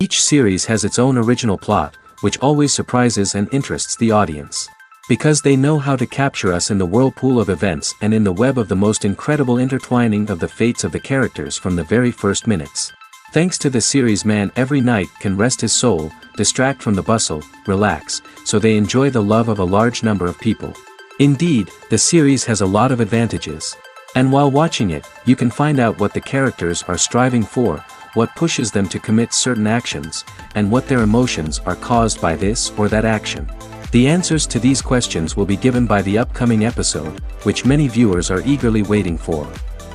Each series has its own original plot, which always surprises and interests the audience. Because they know how to capture us in the whirlpool of events and in the web of the most incredible intertwining of the fates of the characters from the very first minutes. Thanks to the series, man every night can rest his soul, distract from the bustle, relax, so they enjoy the love of a large number of people. Indeed, the series has a lot of advantages. And while watching it, you can find out what the characters are striving for, what pushes them to commit certain actions, and what their emotions are caused by this or that action. The answers to these questions will be given by the upcoming episode, which many viewers are eagerly waiting for.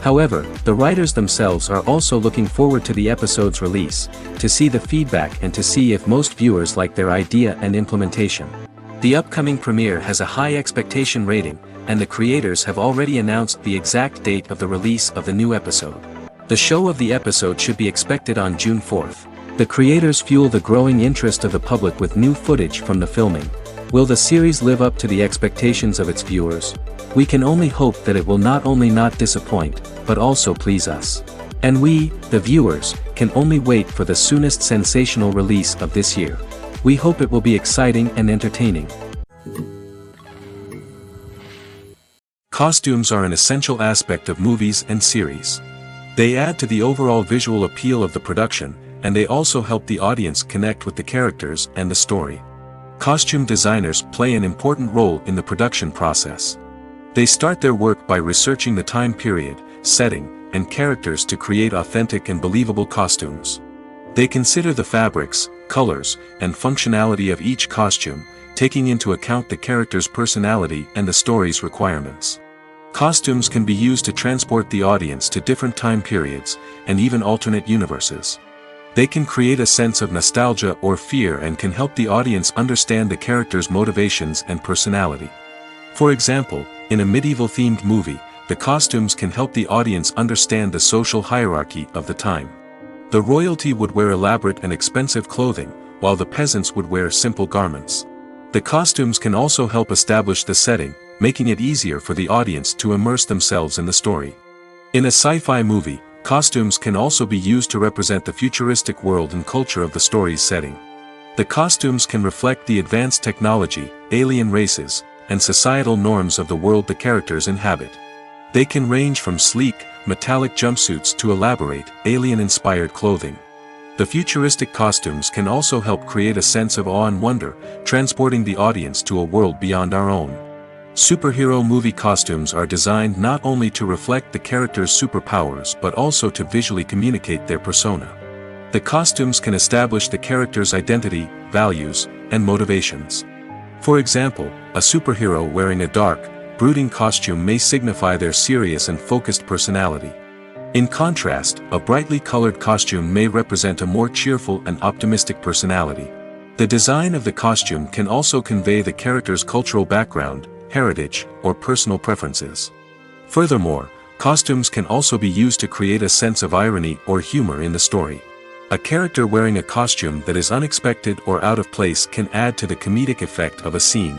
However, the writers themselves are also looking forward to the episode's release, to see the feedback and to see if most viewers like their idea and implementation. The upcoming premiere has a high expectation rating, and the creators have already announced the exact date of the release of the new episode. The show of the episode should be expected on June 4th. The creators fuel the growing interest of the public with new footage from the filming. Will the series live up to the expectations of its viewers? We can only hope that it will not only not disappoint, but also please us. And we, the viewers, can only wait for the soonest sensational release of this year. We hope it will be exciting and entertaining. Costumes are an essential aspect of movies and series. They add to the overall visual appeal of the production, and they also help the audience connect with the characters and the story. Costume designers play an important role in the production process. They start their work by researching the time period, setting, and characters to create authentic and believable costumes. They consider the fabrics, colors, and functionality of each costume, taking into account the character's personality and the story's requirements. Costumes can be used to transport the audience to different time periods, and even alternate universes. They can create a sense of nostalgia or fear and can help the audience understand the character's motivations and personality. For example, in a medieval-themed movie, the costumes can help the audience understand the social hierarchy of the time. The royalty would wear elaborate and expensive clothing, while the peasants would wear simple garments. The costumes can also help establish the setting, making it easier for the audience to immerse themselves in the story. In a sci-fi movie, costumes can also be used to represent the futuristic world and culture of the story's setting. The costumes can reflect the advanced technology, alien races, and societal norms of the world the characters inhabit. They can range from sleek, metallic jumpsuits to elaborate, alien-inspired clothing. The futuristic costumes can also help create a sense of awe and wonder, transporting the audience to a world beyond our own. Superhero movie costumes are designed not only to reflect the character's superpowers but also to visually communicate their persona. The costumes can establish the character's identity, values, and motivations. For example, a superhero wearing a dark, brooding costume may signify their serious and focused personality. In contrast, a brightly colored costume may represent a more cheerful and optimistic personality. The design of the costume can also convey the character's cultural background, heritage, or personal preferences. Furthermore, costumes can also be used to create a sense of irony or humor in the story. A character wearing a costume that is unexpected or out of place can add to the comedic effect of a scene.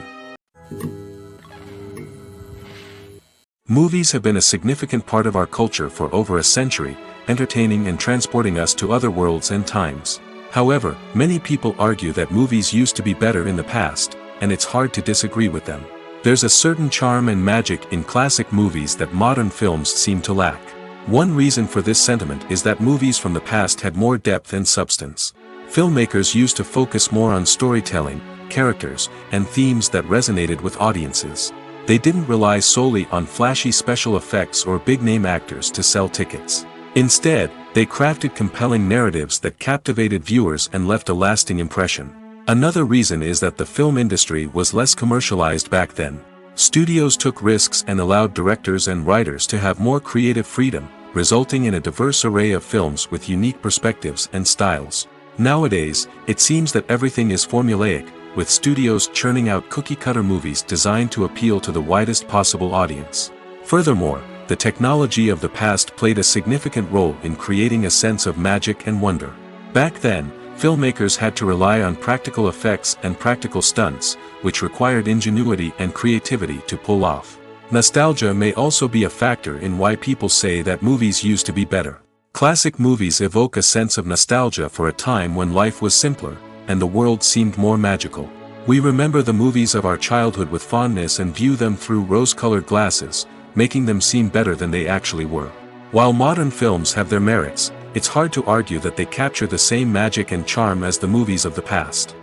Movies have been a significant part of our culture for over a century, entertaining and transporting us to other worlds and times. However, many people argue that movies used to be better in the past, and it's hard to disagree with them. There's a certain charm and magic in classic movies that modern films seem to lack. One reason for this sentiment is that movies from the past had more depth and substance. Filmmakers used to focus more on storytelling, characters, and themes that resonated with audiences. They didn't rely solely on flashy special effects or big-name actors to sell tickets. Instead, they crafted compelling narratives that captivated viewers and left a lasting impression. Another reason is that the film industry was less commercialized back then. Studios took risks and allowed directors and writers to have more creative freedom, resulting in a diverse array of films with unique perspectives and styles. Nowadays, it seems that everything is formulaic, with studios churning out cookie-cutter movies designed to appeal to the widest possible audience. Furthermore, the technology of the past played a significant role in creating a sense of magic and wonder. Back then, filmmakers had to rely on practical effects and practical stunts, which required ingenuity and creativity to pull off. Nostalgia may also be a factor in why people say that movies used to be better. Classic movies evoke a sense of nostalgia for a time when life was simpler, and the world seemed more magical. We remember the movies of our childhood with fondness and view them through rose-colored glasses, making them seem better than they actually were. While modern films have their merits, it's hard to argue that they capture the same magic and charm as the movies of the past.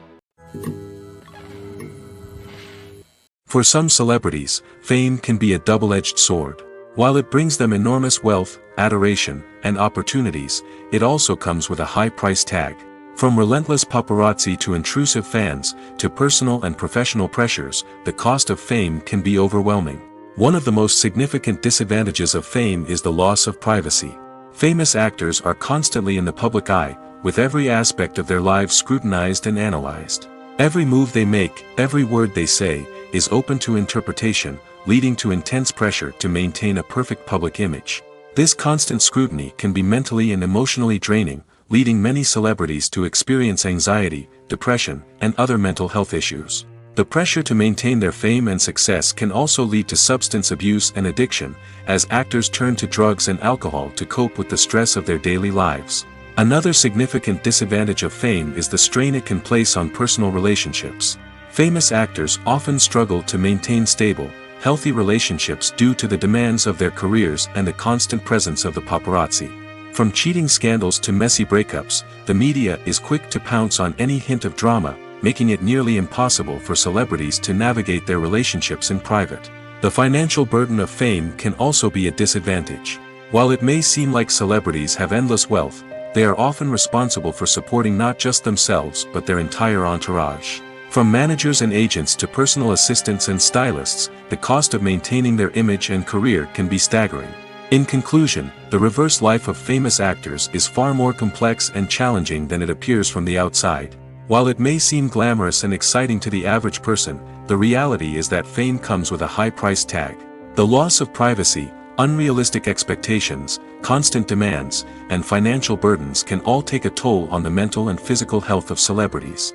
For some celebrities, fame can be a double-edged sword. While it brings them enormous wealth, adoration, and opportunities, it also comes with a high price tag. From relentless paparazzi to intrusive fans, to personal and professional pressures, the cost of fame can be overwhelming. One of the most significant disadvantages of fame is the loss of privacy. Famous actors are constantly in the public eye, with every aspect of their lives scrutinized and analyzed. Every move they make, every word they say, is open to interpretation, leading to intense pressure to maintain a perfect public image. This constant scrutiny can be mentally and emotionally draining, leading many celebrities to experience anxiety, depression, and other mental health issues. The pressure to maintain their fame and success can also lead to substance abuse and addiction, as actors turn to drugs and alcohol to cope with the stress of their daily lives. Another significant disadvantage of fame is the strain it can place on personal relationships. Famous actors often struggle to maintain stable, healthy relationships due to the demands of their careers and the constant presence of the paparazzi. From cheating scandals to messy breakups, the media is quick to pounce on any hint of drama, making it nearly impossible for celebrities to navigate their relationships in private. The financial burden of fame can also be a disadvantage. While it may seem like celebrities have endless wealth, they are often responsible for supporting not just themselves but their entire entourage. From managers and agents to personal assistants and stylists, the cost of maintaining their image and career can be staggering. In conclusion, the reverse life of famous actors is far more complex and challenging than it appears from the outside. While it may seem glamorous and exciting to the average person, the reality is that fame comes with a high price tag. The loss of privacy, unrealistic expectations, constant demands, and financial burdens can all take a toll on the mental and physical health of celebrities.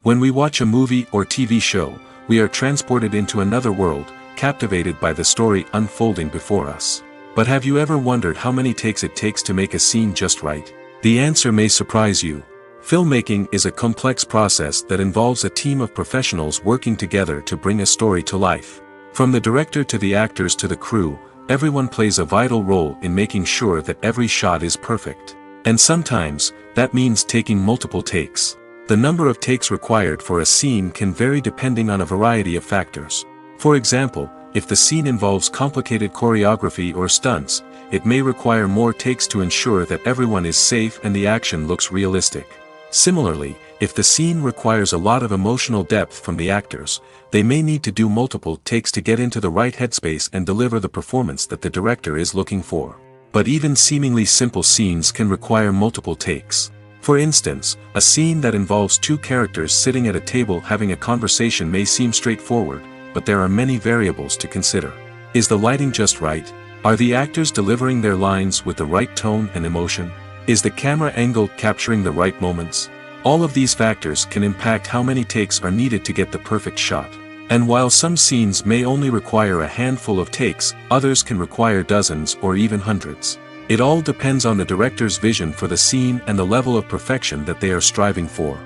When we watch a movie or TV show, we are transported into another world, captivated by the story unfolding before us. But have you ever wondered how many takes it takes to make a scene just right? The answer may surprise you. Filmmaking is a complex process that involves a team of professionals working together to bring a story to life. From the director to the actors to the crew, everyone plays a vital role in making sure that every shot is perfect. And sometimes, that means taking multiple takes. The number of takes required for a scene can vary depending on a variety of factors. For example, if the scene involves complicated choreography or stunts, it may require more takes to ensure that everyone is safe and the action looks realistic. Similarly, if the scene requires a lot of emotional depth from the actors, they may need to do multiple takes to get into the right headspace and deliver the performance that the director is looking for. But even seemingly simple scenes can require multiple takes. For instance, a scene that involves two characters sitting at a table having a conversation may seem straightforward, but there are many variables to consider. Is the lighting just right? Are the actors delivering their lines with the right tone and emotion? Is the camera angle capturing the right moments? All of these factors can impact how many takes are needed to get the perfect shot. And while some scenes may only require a handful of takes, others can require dozens or even hundreds. It all depends on the director's vision for the scene and the level of perfection that they are striving for.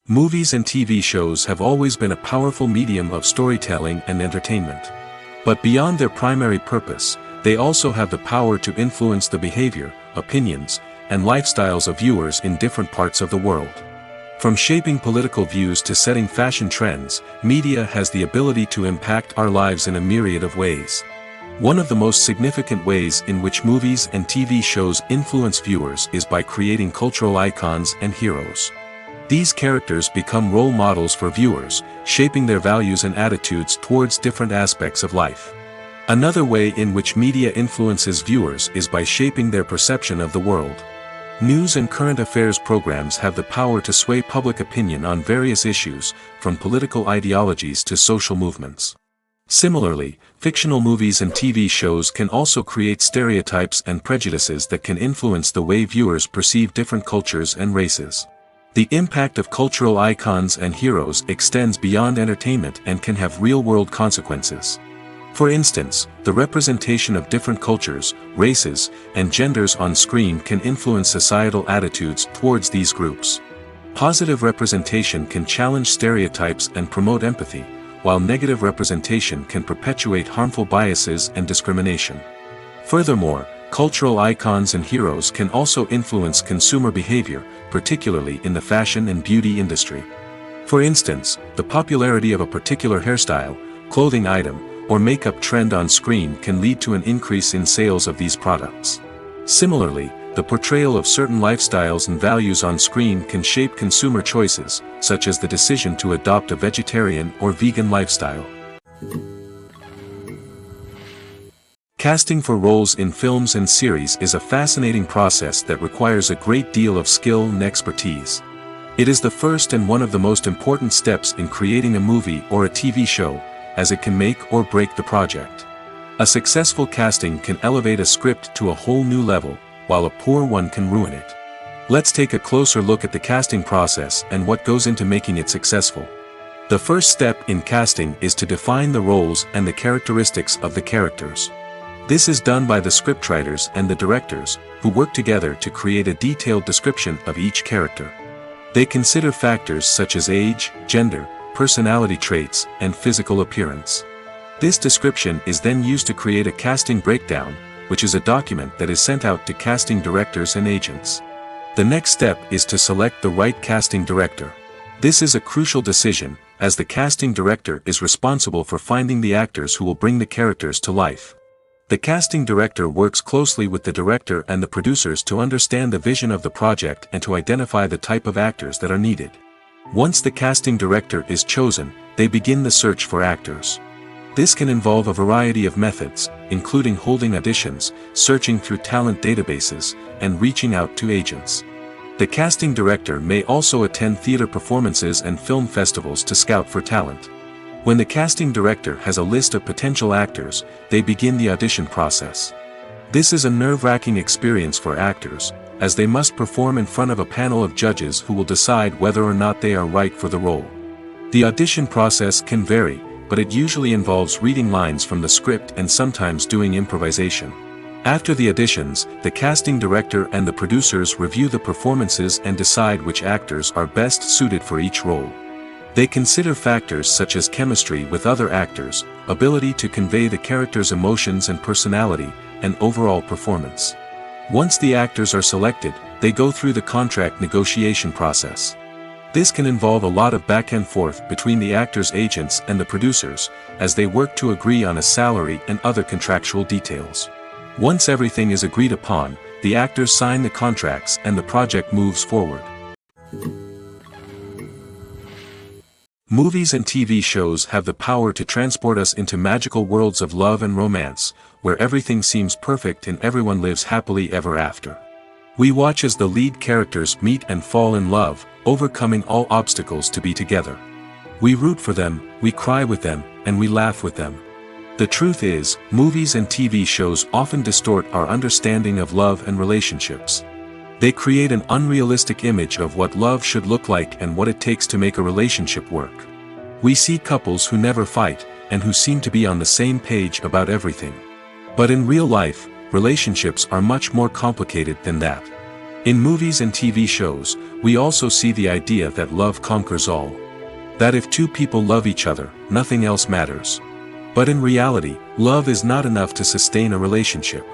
Movies and TV shows have always been a powerful medium of storytelling and entertainment. But beyond their primary purpose, they also have the power to influence the behavior, opinions, and lifestyles of viewers in different parts of the world. From shaping political views to setting fashion trends, media has the ability to impact our lives in a myriad of ways. One of the most significant ways in which movies and TV shows influence viewers is by creating cultural icons and heroes. These characters become role models for viewers, shaping their values and attitudes towards different aspects of life. Another way in which media influences viewers is by shaping their perception of the world. News and current affairs programs have the power to sway public opinion on various issues, from political ideologies to social movements. Similarly, fictional movies and TV shows can also create stereotypes and prejudices that can influence the way viewers perceive different cultures and races. The impact of cultural icons and heroes extends beyond entertainment and can have real-world consequences. For instance, the representation of different cultures, races, and genders on screen can influence societal attitudes towards these groups. Positive representation can challenge stereotypes and promote empathy, while negative representation can perpetuate harmful biases and discrimination. Furthermore, cultural icons and heroes can also influence consumer behavior, particularly in the fashion and beauty industry. For instance, the popularity of a particular hairstyle, clothing item, or makeup trend on screen can lead to an increase in sales of these products. Similarly, the portrayal of certain lifestyles and values on screen can shape consumer choices, such as the decision to adopt a vegetarian or vegan lifestyle. Casting for roles in films and series is a fascinating process that requires a great deal of skill and expertise. It is the first and one of the most important steps in creating a movie or a TV show, as it can make or break the project. A successful casting can elevate a script to a whole new level, while a poor one can ruin it. Let's take a closer look at the casting process and what goes into making it successful. The first step in casting is to define the roles and the characteristics of the characters. This is done by the scriptwriters and the directors, who work together to create a detailed description of each character. They consider factors such as age, gender, personality traits, and physical appearance. This description is then used to create a casting breakdown, which is a document that is sent out to casting directors and agents. The next step is to select the right casting director. This is a crucial decision, as the casting director is responsible for finding the actors who will bring the characters to life. The casting director works closely with the director and the producers to understand the vision of the project and to identify the type of actors that are needed. Once the casting director is chosen, they begin the search for actors. This can involve a variety of methods, including holding auditions, searching through talent databases, and reaching out to agents. The casting director may also attend theater performances and film festivals to scout for talent. When the casting director has a list of potential actors, they begin the audition process. This is a nerve-wracking experience for actors, as they must perform in front of a panel of judges who will decide whether or not they are right for the role. The audition process can vary, but it usually involves reading lines from the script and sometimes doing improvisation. After the auditions, the casting director and the producers review the performances and decide which actors are best suited for each role. They consider factors such as chemistry with other actors, ability to convey the character's emotions and personality, and overall performance. Once the actors are selected, they go through the contract negotiation process. This can involve a lot of back and forth between the actors' agents and the producers, as they work to agree on a salary and other contractual details. Once everything is agreed upon, the actors sign the contracts and the project moves forward. Movies and TV shows have the power to transport us into magical worlds of love and romance, where everything seems perfect and everyone lives happily ever after. We watch as the lead characters meet and fall in love, overcoming all obstacles to be together. We root for them, we cry with them, and we laugh with them. The truth is, movies and TV shows often distort our understanding of love and relationships. They create an unrealistic image of what love should look like and what it takes to make a relationship work. We see couples who never fight, and who seem to be on the same page about everything. But in real life, relationships are much more complicated than that. In movies and TV shows, we also see the idea that love conquers all. That if two people love each other, nothing else matters. But in reality, love is not enough to sustain a relationship.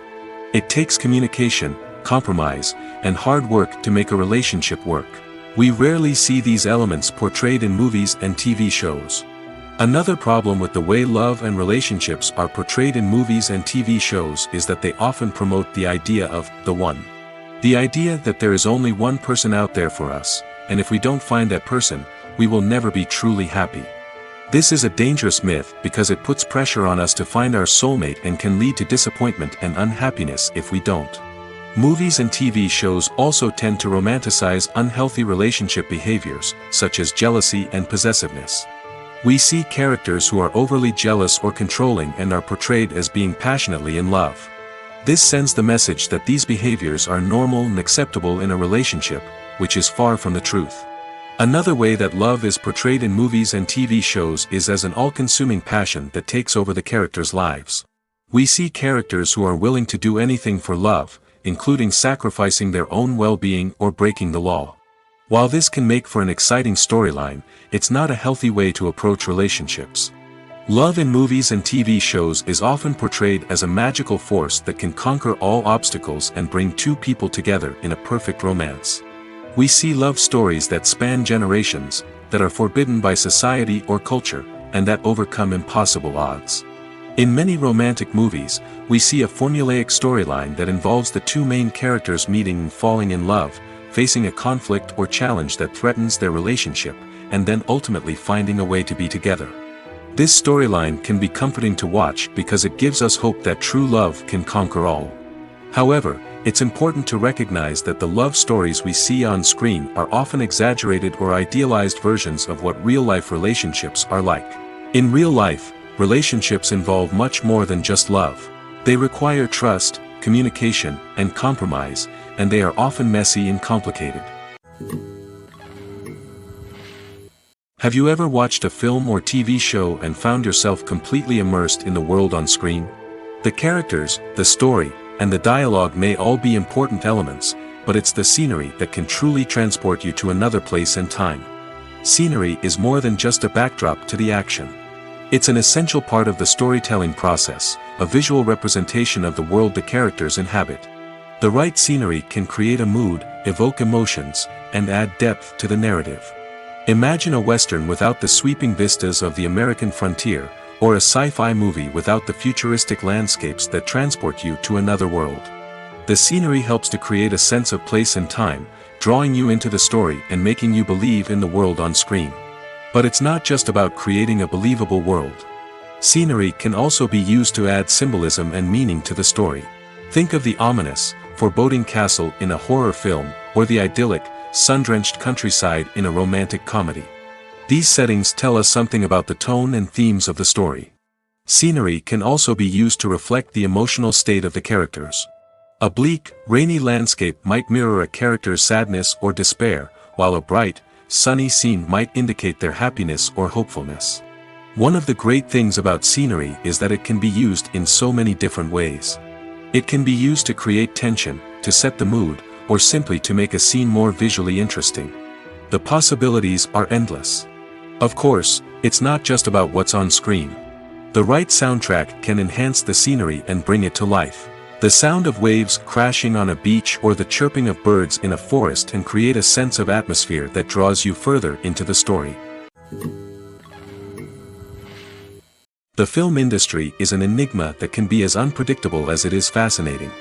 It takes communication, compromise, and hard work to make a relationship work. We rarely see these elements portrayed in movies and TV shows. Another problem with the way love and relationships are portrayed in movies and TV shows is that they often promote the idea of the one. The idea that there is only one person out there for us, and if we don't find that person, we will never be truly happy. This is a dangerous myth because it puts pressure on us to find our soulmate and can lead to disappointment and unhappiness if we don't. Movies and TV shows also tend to romanticize unhealthy relationship behaviors, such as jealousy and possessiveness. We see characters who are overly jealous or controlling and are portrayed as being passionately in love. This sends the message that these behaviors are normal and acceptable in a relationship, which is far from the truth. Another way that love is portrayed in movies and TV shows is as an all-consuming passion that takes over the characters' lives. We see characters who are willing to do anything for love, including sacrificing their own well-being or breaking the law. While this can make for an exciting storyline, it's not a healthy way to approach relationships. Love in movies and TV shows is often portrayed as a magical force that can conquer all obstacles and bring two people together in a perfect romance. We see love stories that span generations, that are forbidden by society or culture, and that overcome impossible odds. In many romantic movies, we see a formulaic storyline that involves the two main characters meeting and falling in love, facing a conflict or challenge that threatens their relationship, and then ultimately finding a way to be together. This storyline can be comforting to watch because it gives us hope that true love can conquer all. However, it's important to recognize that the love stories we see on screen are often exaggerated or idealized versions of what real-life relationships are like. In real life, relationships involve much more than just love. They require trust, communication, and compromise, and they are often messy and complicated. Have you ever watched a film or TV show and found yourself completely immersed in the world on screen? The characters, the story, and the dialogue may all be important elements, but it's the scenery that can truly transport you to another place and time. Scenery is more than just a backdrop to the action. It's an essential part of the storytelling process, a visual representation of the world the characters inhabit. The right scenery can create a mood, evoke emotions, and add depth to the narrative. Imagine a Western without the sweeping vistas of the American frontier, or a sci-fi movie without the futuristic landscapes that transport you to another world. The scenery helps to create a sense of place and time, drawing you into the story and making you believe in the world on screen. But it's not just about creating a believable world. Scenery can also be used to add symbolism and meaning to the story. Think of the ominous, foreboding castle in a horror film, or the idyllic, sun-drenched countryside in a romantic comedy. These settings tell us something about the tone and themes of the story. Scenery can also be used to reflect the emotional state of the characters. A bleak, rainy landscape might mirror a character's sadness or despair, while a bright, sunny scene might indicate their happiness or hopefulness. One of the great things about scenery is that it can be used in so many different ways. It can be used to create tension, to set the mood, or simply to make a scene more visually interesting. The possibilities are endless. Of course, it's not just about what's on screen. The right soundtrack can enhance the scenery and bring it to life. The sound of waves crashing on a beach or the chirping of birds in a forest can create a sense of atmosphere that draws you further into the story. The film industry is an enigma that can be as unpredictable as it is fascinating.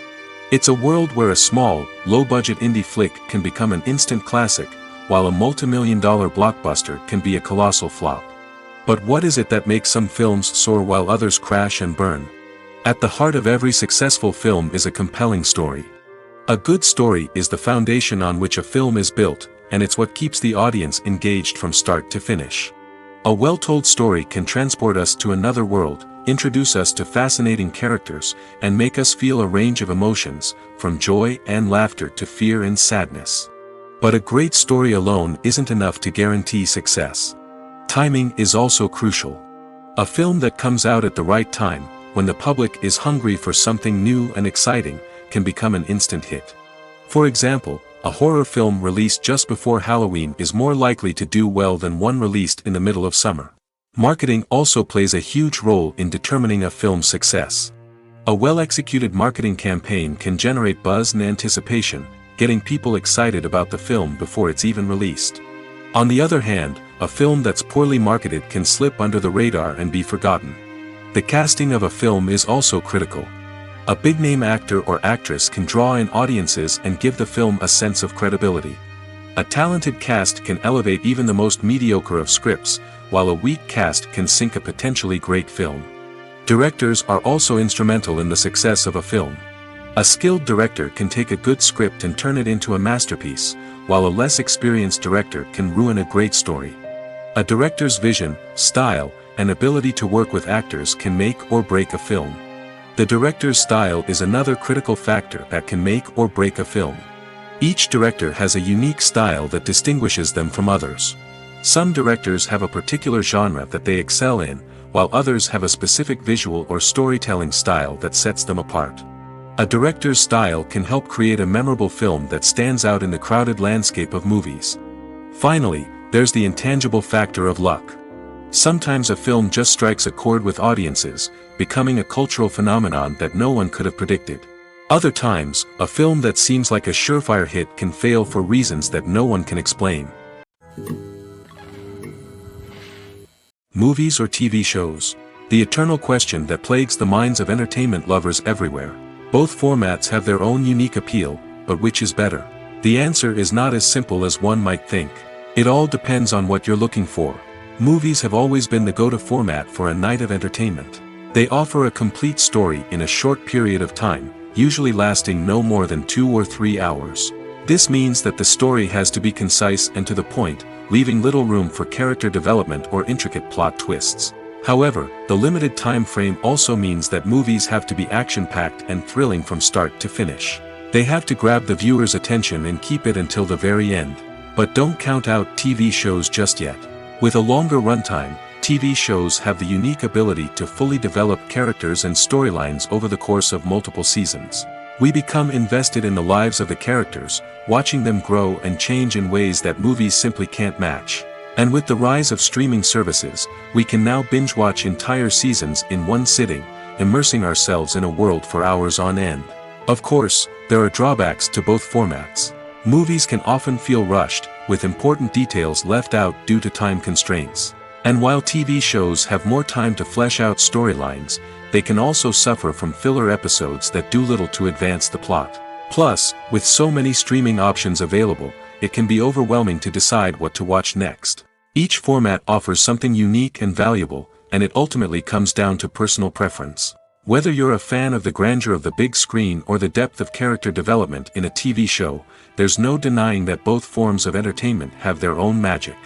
It's a world where a small, low-budget indie flick can become an instant classic, while a multi-million-dollar blockbuster can be a colossal flop. But what is it that makes some films soar while others crash and burn? At the heart of every successful film is a compelling story. A good story is the foundation on which a film is built, and it's what keeps the audience engaged from start to finish. A well-told story can transport us to another world, introduce us to fascinating characters, and make us feel a range of emotions, from joy and laughter to fear and sadness. But a great story alone isn't enough to guarantee success. Timing is also crucial. A film that comes out at the right time, when the public is hungry for something new and exciting, can become an instant hit. For example, a horror film released just before Halloween is more likely to do well than one released in the middle of summer. Marketing also plays a huge role in determining a film's success. A well-executed marketing campaign can generate buzz and anticipation, getting people excited about the film before it's even released. On the other hand, a film that's poorly marketed can slip under the radar and be forgotten. The casting of a film is also critical. A big-name actor or actress can draw in audiences and give the film a sense of credibility. A talented cast can elevate even the most mediocre of scripts, while a weak cast can sink a potentially great film. Directors are also instrumental in the success of a film. A skilled director can take a good script and turn it into a masterpiece, while a less experienced director can ruin a great story. A director's vision, style, and ability to work with actors can make or break a film. The director's style is another critical factor that can make or break a film. Each director has a unique style that distinguishes them from others. Some directors have a particular genre that they excel in, while others have a specific visual or storytelling style that sets them apart. A director's style can help create a memorable film that stands out in the crowded landscape of movies. Finally, there's the intangible factor of luck. Sometimes a film just strikes a chord with audiences, becoming a cultural phenomenon that no one could have predicted. Other times, a film that seems like a surefire hit can fail for reasons that no one can explain. Movies or TV shows? The eternal question that plagues the minds of entertainment lovers everywhere. Both formats have their own unique appeal, but which is better? The answer is not as simple as one might think. It all depends on what you're looking for. Movies have always been the go-to format for a night of entertainment. They offer a complete story in a short period of time, usually lasting no more than 2 or 3 hours. This means that the story has to be concise and to the point, leaving little room for character development or intricate plot twists. However, the limited time frame also means that movies have to be action-packed and thrilling from start to finish. They have to grab the viewer's attention and keep it until the very end. But don't count out TV shows just yet. With a longer runtime, TV shows have the unique ability to fully develop characters and storylines over the course of multiple seasons. We become invested in the lives of the characters, watching them grow and change in ways that movies simply can't match. And with the rise of streaming services, we can now binge-watch entire seasons in one sitting, immersing ourselves in a world for hours on end. Of course, there are drawbacks to both formats. Movies can often feel rushed, with important details left out due to time constraints. And while TV shows have more time to flesh out storylines, they can also suffer from filler episodes that do little to advance the plot. Plus, with so many streaming options available, it can be overwhelming to decide what to watch next. Each format offers something unique and valuable, and it ultimately comes down to personal preference. Whether you're a fan of the grandeur of the big screen or the depth of character development in a TV show, there's no denying that both forms of entertainment have their own magic.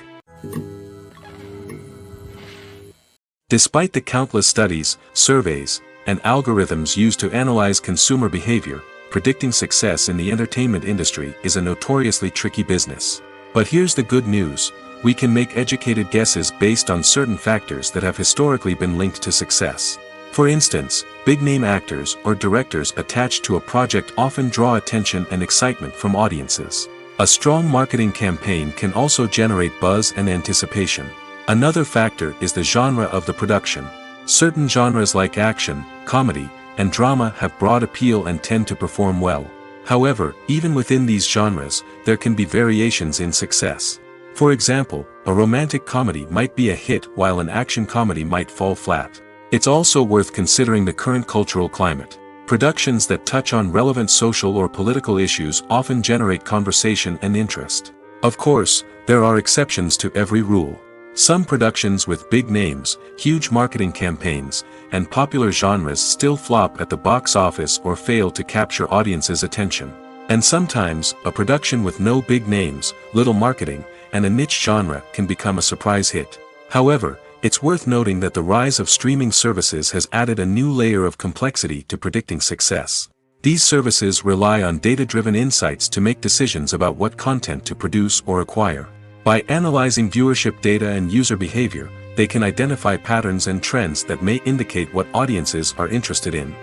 Despite the countless studies, surveys, and algorithms used to analyze consumer behavior, predicting success in the entertainment industry is a notoriously tricky business. But here's the good news: we can make educated guesses based on certain factors that have historically been linked to success. For instance, big-name actors or directors attached to a project often draw attention and excitement from audiences. A strong marketing campaign can also generate buzz and anticipation. Another factor is the genre of the production. Certain genres like action, comedy, and drama have broad appeal and tend to perform well. However, even within these genres, there can be variations in success. For example, a romantic comedy might be a hit while an action comedy might fall flat. It's also worth considering the current cultural climate. Productions that touch on relevant social or political issues often generate conversation and interest. Of course, there are exceptions to every rule. Some productions with big names, huge marketing campaigns, and popular genres still flop at the box office or fail to capture audiences' attention. And sometimes, a production with no big names, little marketing, and a niche genre can become a surprise hit. However, it's worth noting that the rise of streaming services has added a new layer of complexity to predicting success. These services rely on data-driven insights to make decisions about what content to produce or acquire. By analyzing viewership data and user behavior, they can identify patterns and trends that may indicate what audiences are interested in.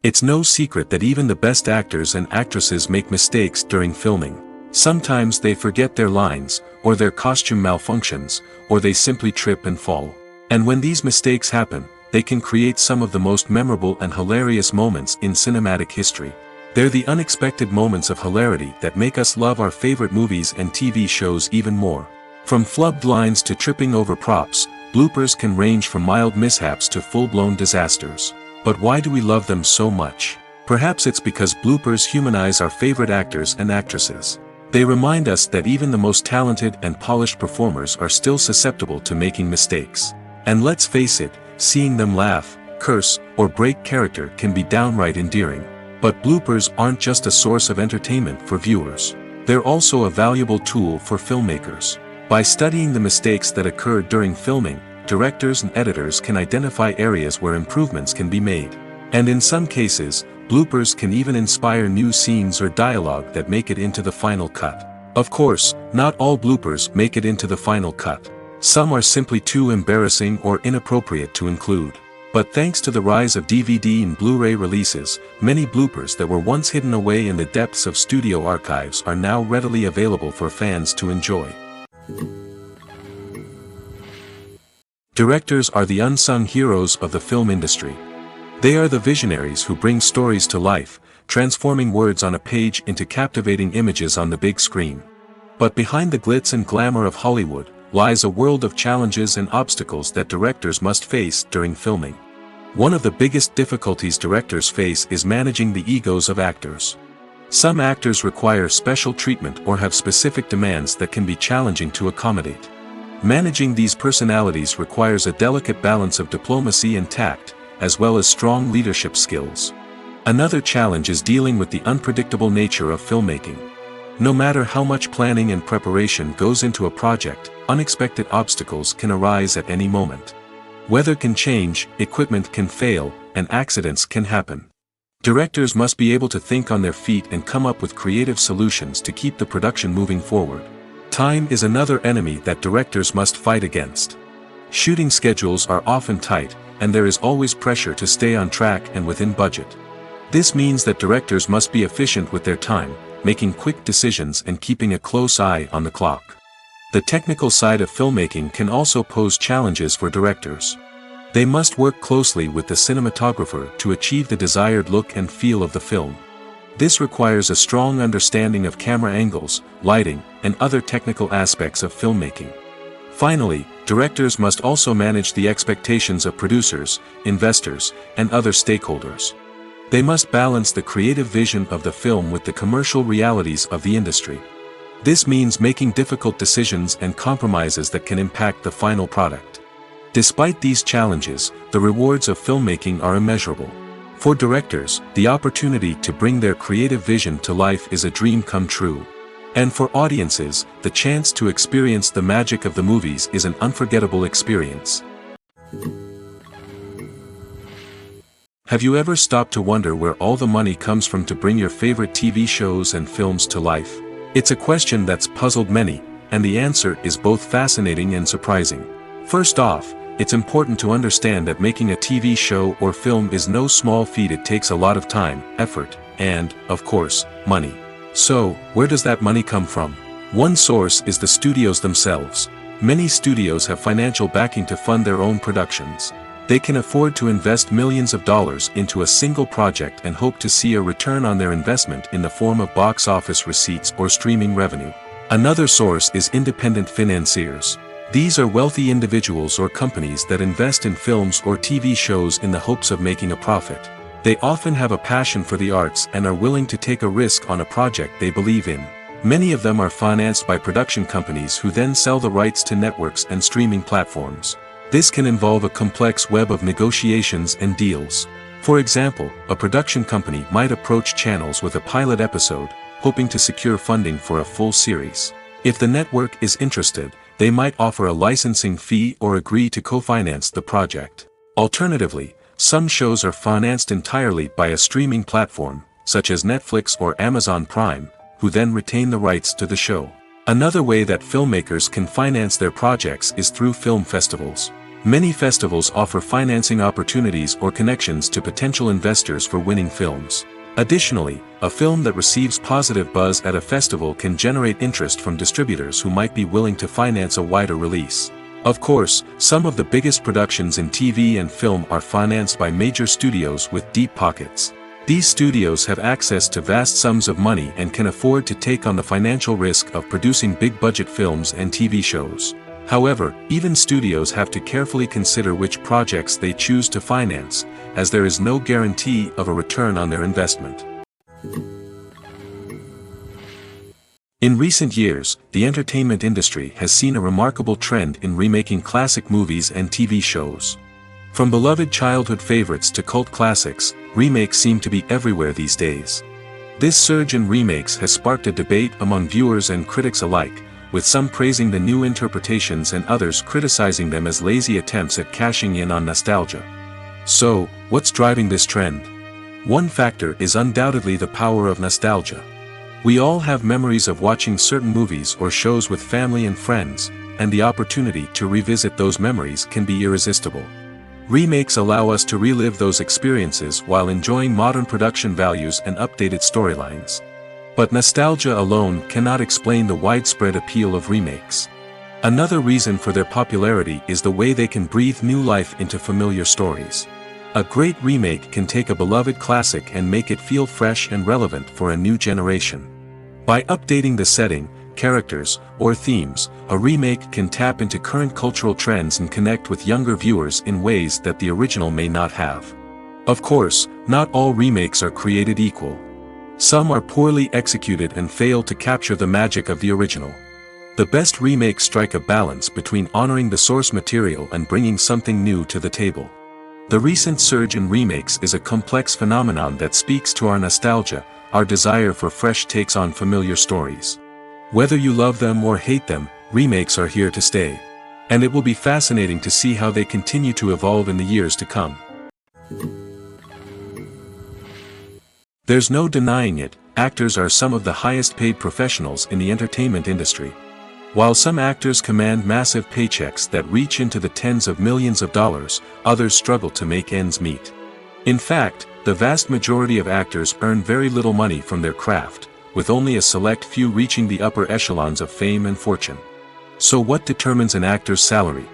It's no secret that even the best actors and actresses make mistakes during filming. Sometimes they forget their lines, or their costume malfunctions, or they simply trip and fall. And when these mistakes happen, they can create some of the most memorable and hilarious moments in cinematic history. They're the unexpected moments of hilarity that make us love our favorite movies and TV shows even more. From flubbed lines to tripping over props, bloopers can range from mild mishaps to full-blown disasters. But why do we love them so much? Perhaps it's because bloopers humanize our favorite actors and actresses. They remind us that even the most talented and polished performers are still susceptible to making mistakes. And let's face it, seeing them laugh, curse, or break character can be downright endearing. But bloopers aren't just a source of entertainment for viewers. They're also a valuable tool for filmmakers. By studying the mistakes that occur during filming, directors and editors can identify areas where improvements can be made. And in some cases, Bloopers can even inspire new scenes or dialogue that make it into the final cut. Of course, not all bloopers make it into the final cut. Some are simply too embarrassing or inappropriate to include. But thanks to the rise of DVD and Blu-ray releases, many bloopers that were once hidden away in the depths of studio archives are now readily available for fans to enjoy. Directors are the unsung heroes of the film industry. They are the visionaries who bring stories to life, transforming words on a page into captivating images on the big screen. But behind the glitz and glamour of Hollywood lies a world of challenges and obstacles that directors must face during filming. One of the biggest difficulties directors face is managing the egos of actors. Some actors require special treatment or have specific demands that can be challenging to accommodate. Managing these personalities requires a delicate balance of diplomacy and tact, as well as strong leadership skills. Another challenge is dealing with the unpredictable nature of filmmaking. No matter how much planning and preparation goes into a project, unexpected obstacles can arise at any moment. Weather can change, equipment can fail, and accidents can happen. Directors must be able to think on their feet and come up with creative solutions to keep the production moving forward. Time is another enemy that directors must fight against. Shooting schedules are often tight, and there is always pressure to stay on track and within budget. This means that directors must be efficient with their time, making quick decisions and keeping a close eye on the clock. The technical side of filmmaking can also pose challenges for directors. They must work closely with the cinematographer to achieve the desired look and feel of the film. This requires a strong understanding of camera angles, lighting, and other technical aspects of filmmaking. Finally, directors must also manage the expectations of producers, investors, and other stakeholders. They must balance the creative vision of the film with the commercial realities of the industry. This means making difficult decisions and compromises that can impact the final product. Despite these challenges, the rewards of filmmaking are immeasurable. For directors, the opportunity to bring their creative vision to life is a dream come true. And for audiences, the chance to experience the magic of the movies is an unforgettable experience. Have you ever stopped to wonder where all the money comes from to bring your favorite TV shows and films to life? It's a question that's puzzled many, and the answer is both fascinating and surprising. First off, it's important to understand that making a TV show or film is no small feat. It takes a lot of time, effort, and, of course, money. So, where does that money come from? One source is the studios themselves. Many studios have financial backing to fund their own productions. They can afford to invest millions of dollars into a single project and hope to see a return on their investment in the form of box office receipts or streaming revenue. Another source is independent financiers. These are wealthy individuals or companies that invest in films or TV shows in the hopes of making a profit. They often have a passion for the arts and are willing to take a risk on a project they believe in. Many of them are financed by production companies who then sell the rights to networks and streaming platforms. This can involve a complex web of negotiations and deals. For example, a production company might approach channels with a pilot episode, hoping to secure funding for a full series. If the network is interested, they might offer a licensing fee or agree to co-finance the project. Alternatively, some shows are financed entirely by a streaming platform, such as Netflix or Amazon Prime, who then retain the rights to the show. Another way that filmmakers can finance their projects is through film festivals. Many festivals offer financing opportunities or connections to potential investors for winning films. Additionally, a film that receives positive buzz at a festival can generate interest from distributors who might be willing to finance a wider release. Of course, some of the biggest productions in TV and film are financed by major studios with deep pockets. These studios have access to vast sums of money and can afford to take on the financial risk of producing big-budget films and TV shows. However, even studios have to carefully consider which projects they choose to finance, as there is no guarantee of a return on their investment. In recent years, the entertainment industry has seen a remarkable trend in remaking classic movies and TV shows. From beloved childhood favorites to cult classics, remakes seem to be everywhere these days. This surge in remakes has sparked a debate among viewers and critics alike, with some praising the new interpretations and others criticizing them as lazy attempts at cashing in on nostalgia. So, what's driving this trend? One factor is undoubtedly the power of nostalgia. We all have memories of watching certain movies or shows with family and friends, and the opportunity to revisit those memories can be irresistible. Remakes allow us to relive those experiences while enjoying modern production values and updated storylines. But nostalgia alone cannot explain the widespread appeal of remakes. Another reason for their popularity is the way they can breathe new life into familiar stories. A great remake can take a beloved classic and make it feel fresh and relevant for a new generation. By updating the setting, characters, or themes, a remake can tap into current cultural trends and connect with younger viewers in ways that the original may not have. Of course, not all remakes are created equal. Some are poorly executed and fail to capture the magic of the original. The best remakes strike a balance between honoring the source material and bringing something new to the table. The recent surge in remakes is a complex phenomenon that speaks to our nostalgia, our desire for fresh takes on familiar stories. Whether you love them or hate them, remakes are here to stay. And it will be fascinating to see how they continue to evolve in the years to come. There's no denying it, actors are some of the highest paid professionals in the entertainment industry. While some actors command massive paychecks that reach into the tens of millions of dollars, others struggle to make ends meet. In fact, the vast majority of actors earn very little money from their craft, with only a select few reaching the upper echelons of fame and fortune. So what determines an actor's salary?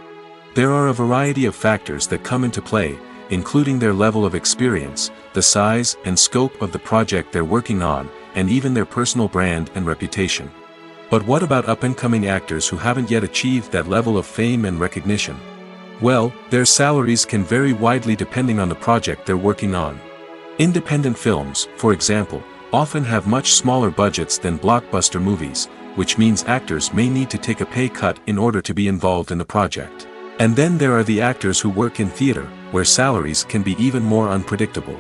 There are a variety of factors that come into play, including their level of experience, the size and scope of the project they're working on, and even their personal brand and reputation. But what about up-and-coming actors who haven't yet achieved that level of fame and recognition? Well, their salaries can vary widely depending on the project they're working on. Independent films, for example, often have much smaller budgets than blockbuster movies, which means actors may need to take a pay cut in order to be involved in the project. And then there are the actors who work in theater, where salaries can be even more unpredictable.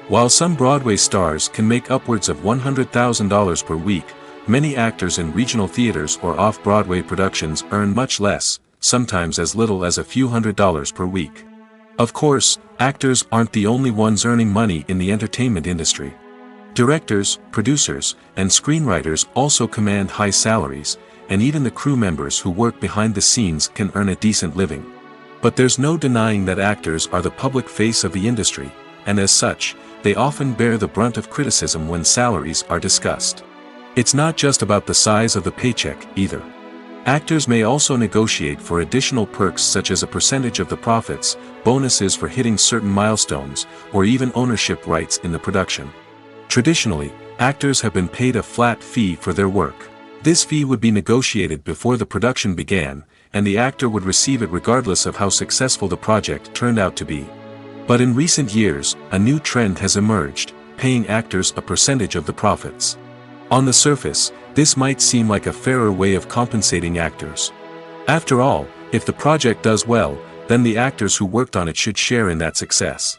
While some Broadway stars can make upwards of $100,000 per week, many actors in regional theaters or off-Broadway productions earn much less, sometimes as little as a few $100s per week. Of course, actors aren't the only ones earning money in the entertainment industry. Directors, producers, and screenwriters also command high salaries, and even the crew members who work behind the scenes can earn a decent living. But there's no denying that actors are the public face of the industry, and as such, they often bear the brunt of criticism when salaries are discussed. It's not just about the size of the paycheck, either. Actors may also negotiate for additional perks such as a percentage of the profits, bonuses for hitting certain milestones, or even ownership rights in the production. Traditionally, actors have been paid a flat fee for their work. This fee would be negotiated before the production began, and the actor would receive it regardless of how successful the project turned out to be. But in recent years, a new trend has emerged, paying actors a percentage of the profits. On the surface, this might seem like a fairer way of compensating actors. After all, if the project does well, then the actors who worked on it should share in that success.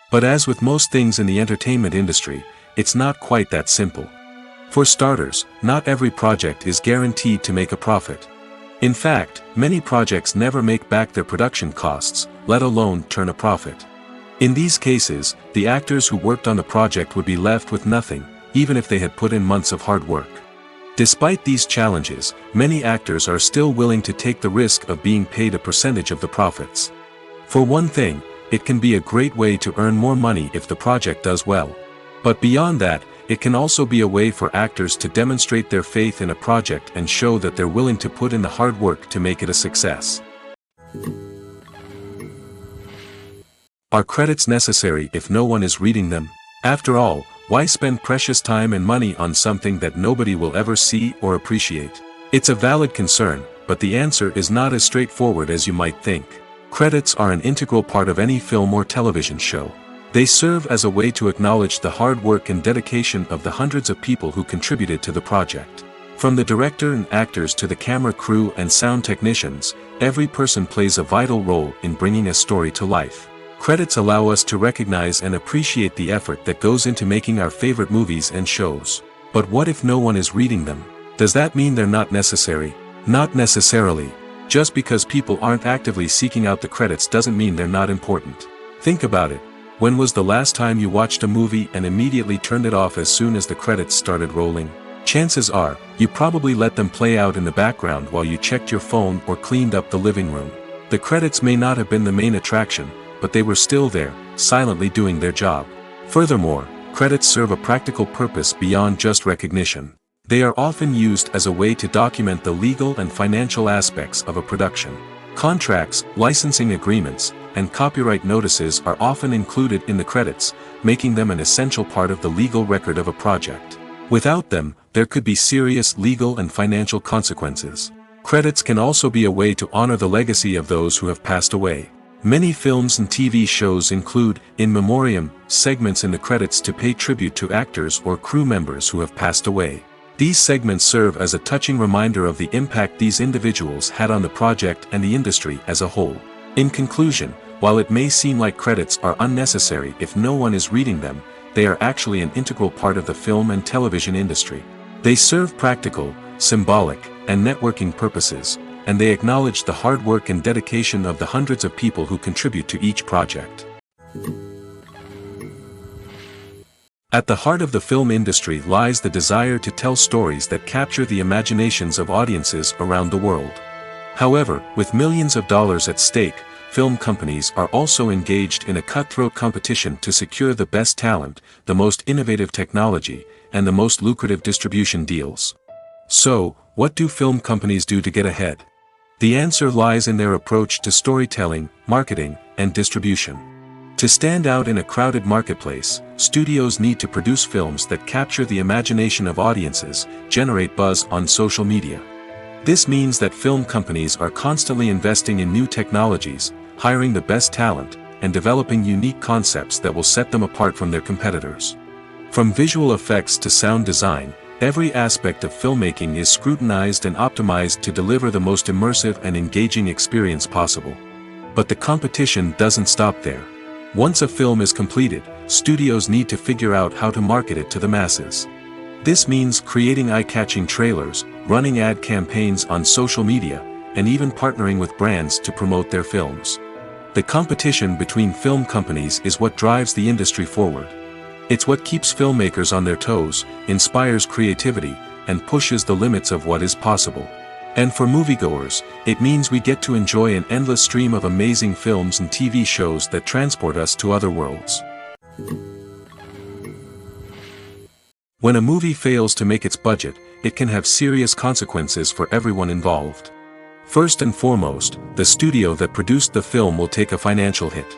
But as with most things in the entertainment industry, it's not quite that simple. For starters, not every project is guaranteed to make a profit. In fact, many projects never make back their production costs, let alone turn a profit. In these cases, the actors who worked on the project would be left with nothing, even if they had put in months of hard work. Despite these challenges, many actors are still willing to take the risk of being paid a percentage of the profits. For one thing, it can be a great way to earn more money if the project does well. But beyond that, it can also be a way for actors to demonstrate their faith in a project and show that they're willing to put in the hard work to make it a success. Are credits necessary if no one is reading them? After all, why spend precious time and money on something that nobody will ever see or appreciate? It's a valid concern, but the answer is not as straightforward as you might think. Credits are an integral part of any film or television show. They serve as a way to acknowledge the hard work and dedication of the hundreds of people who contributed to the project. From the director and actors to the camera crew and sound technicians, every person plays a vital role in bringing a story to life. Credits allow us to recognize and appreciate the effort that goes into making our favorite movies and shows. But what if no one is reading them? Does that mean they're not necessary? Not necessarily. Just because people aren't actively seeking out the credits doesn't mean they're not important. Think about it. When was the last time you watched a movie and immediately turned it off as soon as the credits started rolling? Chances are, you probably let them play out in the background while you checked your phone or cleaned up the living room. The credits may not have been the main attraction, but they were still there, silently doing their job. Furthermore, credits serve a practical purpose beyond just recognition. They are often used as a way to document the legal and financial aspects of a production. Contracts, licensing agreements, and copyright notices are often included in the credits, making them an essential part of the legal record of a project. Without them, there could be serious legal and financial consequences. Credits can also be a way to honor the legacy of those who have passed away. Many films and TV shows include, in memoriam, segments in the credits to pay tribute to actors or crew members who have passed away. These segments serve as a touching reminder of the impact these individuals had on the project and the industry as a whole. In conclusion, while it may seem like credits are unnecessary if no one is reading them, they are actually an integral part of the film and television industry. They serve practical, symbolic, and networking purposes, and they acknowledge the hard work and dedication of the hundreds of people who contribute to each project. At the heart of the film industry lies the desire to tell stories that capture the imaginations of audiences around the world. However, with millions of dollars at stake, film companies are also engaged in a cutthroat competition to secure the best talent, the most innovative technology, and the most lucrative distribution deals. So, what do film companies do to get ahead? The answer lies in their approach to storytelling, marketing, and distribution. To stand out in a crowded marketplace, studios need to produce films that capture the imagination of audiences, generate buzz on social media. This means that film companies are constantly investing in new technologies, hiring the best talent, and developing unique concepts that will set them apart from their competitors. From visual effects to sound design, every aspect of filmmaking is scrutinized and optimized to deliver the most immersive and engaging experience possible. But the competition doesn't stop there. Once a film is completed, studios need to figure out how to market it to the masses. This means creating eye-catching trailers, running ad campaigns on social media, and even partnering with brands to promote their films. The competition between film companies is what drives the industry forward. It's what keeps filmmakers on their toes, inspires creativity, and pushes the limits of what is possible. And for moviegoers, it means we get to enjoy an endless stream of amazing films and TV shows that transport us to other worlds. When a movie fails to make its budget, it can have serious consequences for everyone involved. First and foremost, the studio that produced the film will take a financial hit.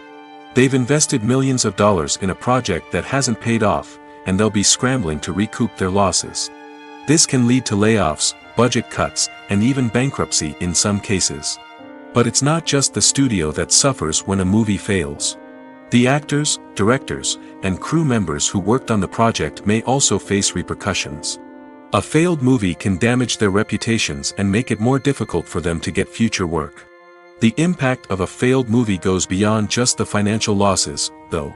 They've invested millions of dollars in a project that hasn't paid off, and they'll be scrambling to recoup their losses. This can lead to layoffs, budget cuts, and even bankruptcy in some cases. But it's not just the studio that suffers when a movie fails. The actors, directors, and crew members who worked on the project may also face repercussions. A failed movie can damage their reputations and make it more difficult for them to get future work. The impact of a failed movie goes beyond just the financial losses, though.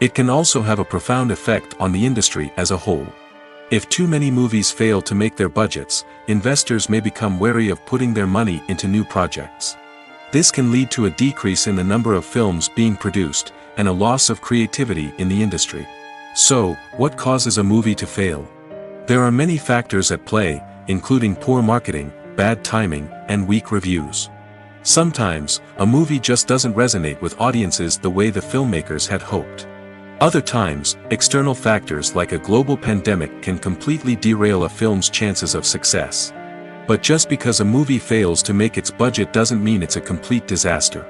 It can also have a profound effect on the industry as a whole. If too many movies fail to make their budgets, investors may become wary of putting their money into new projects. This can lead to a decrease in the number of films being produced, and a loss of creativity in the industry. So, what causes a movie to fail? There are many factors at play, including poor marketing, bad timing, and weak reviews. Sometimes, a movie just doesn't resonate with audiences the way the filmmakers had hoped. Other times, external factors like a global pandemic can completely derail a film's chances of success. But just because a movie fails to make its budget doesn't mean it's a complete disaster.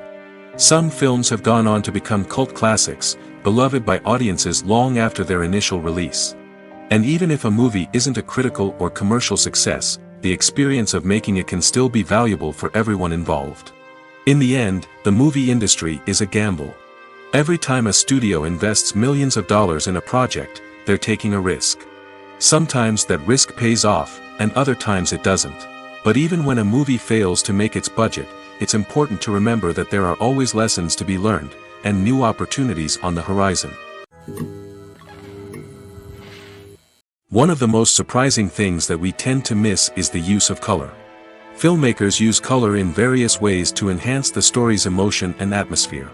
Some films have gone on to become cult classics, beloved by audiences long after their initial release. And even if a movie isn't a critical or commercial success, the experience of making it can still be valuable for everyone involved. In the end, the movie industry is a gamble. Every time a studio invests millions of dollars in a project, they're taking a risk. Sometimes that risk pays off, and other times it doesn't. But even when a movie fails to make its budget, it's important to remember that there are always lessons to be learned, and new opportunities on the horizon. One of the most surprising things that we tend to miss is the use of color. Filmmakers use color in various ways to enhance the story's emotion and atmosphere.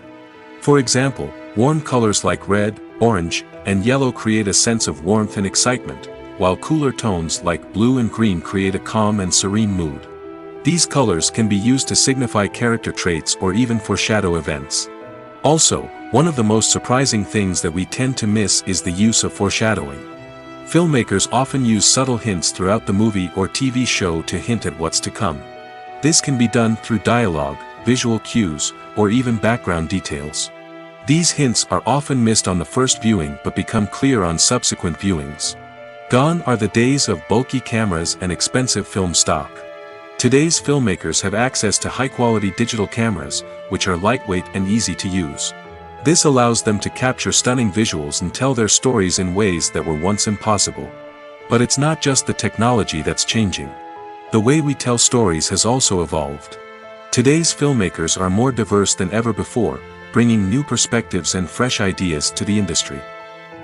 For example, Warm colors like red, orange, and yellow create a sense of warmth and excitement, while cooler tones like blue and green create a calm and serene mood. These colors can be used to signify character traits or even foreshadow events. Also, one of the most surprising things that we tend to miss is the use of foreshadowing. Filmmakers often use subtle hints throughout the movie or TV show to hint at what's to come. This can be done through dialogue, visual cues, or even background details. These hints are often missed on the first viewing but become clear on subsequent viewings. Gone are the days of bulky cameras and expensive film stock. Today's filmmakers have access to high-quality digital cameras, which are lightweight and easy to use. This allows them to capture stunning visuals and tell their stories in ways that were once impossible. But it's not just the technology that's changing. The way we tell stories has also evolved. Today's filmmakers are more diverse than ever before, bringing new perspectives and fresh ideas to the industry.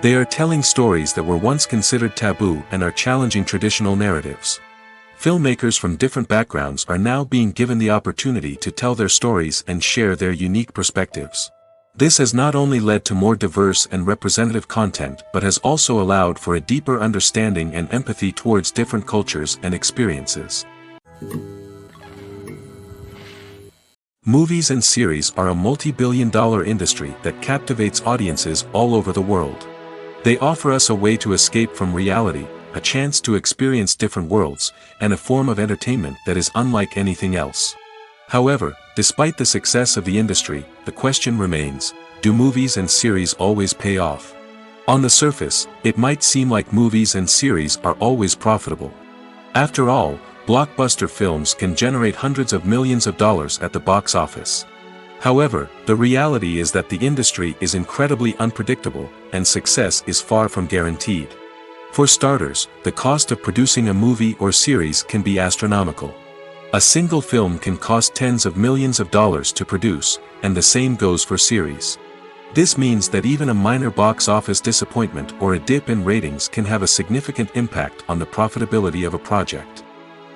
They are telling stories that were once considered taboo and are challenging traditional narratives. Filmmakers from different backgrounds are now being given the opportunity to tell their stories and share their unique perspectives. This has not only led to more diverse and representative content but has also allowed for a deeper understanding and empathy towards different cultures and experiences. Movies and series are a multi-billion-dollar industry that captivates audiences all over the world. They offer us a way to escape from reality, a chance to experience different worlds, and a form of entertainment that is unlike anything else. However, despite the success of the industry, the question remains, do movies and series always pay off? On the surface, it might seem like movies and series are always profitable. After all, blockbuster films can generate hundreds of millions of dollars at the box office. However, the reality is that the industry is incredibly unpredictable, and success is far from guaranteed. For starters, the cost of producing a movie or series can be astronomical. A single film can cost tens of millions of dollars to produce, and the same goes for series. This means that even a minor box office disappointment or a dip in ratings can have a significant impact on the profitability of a project.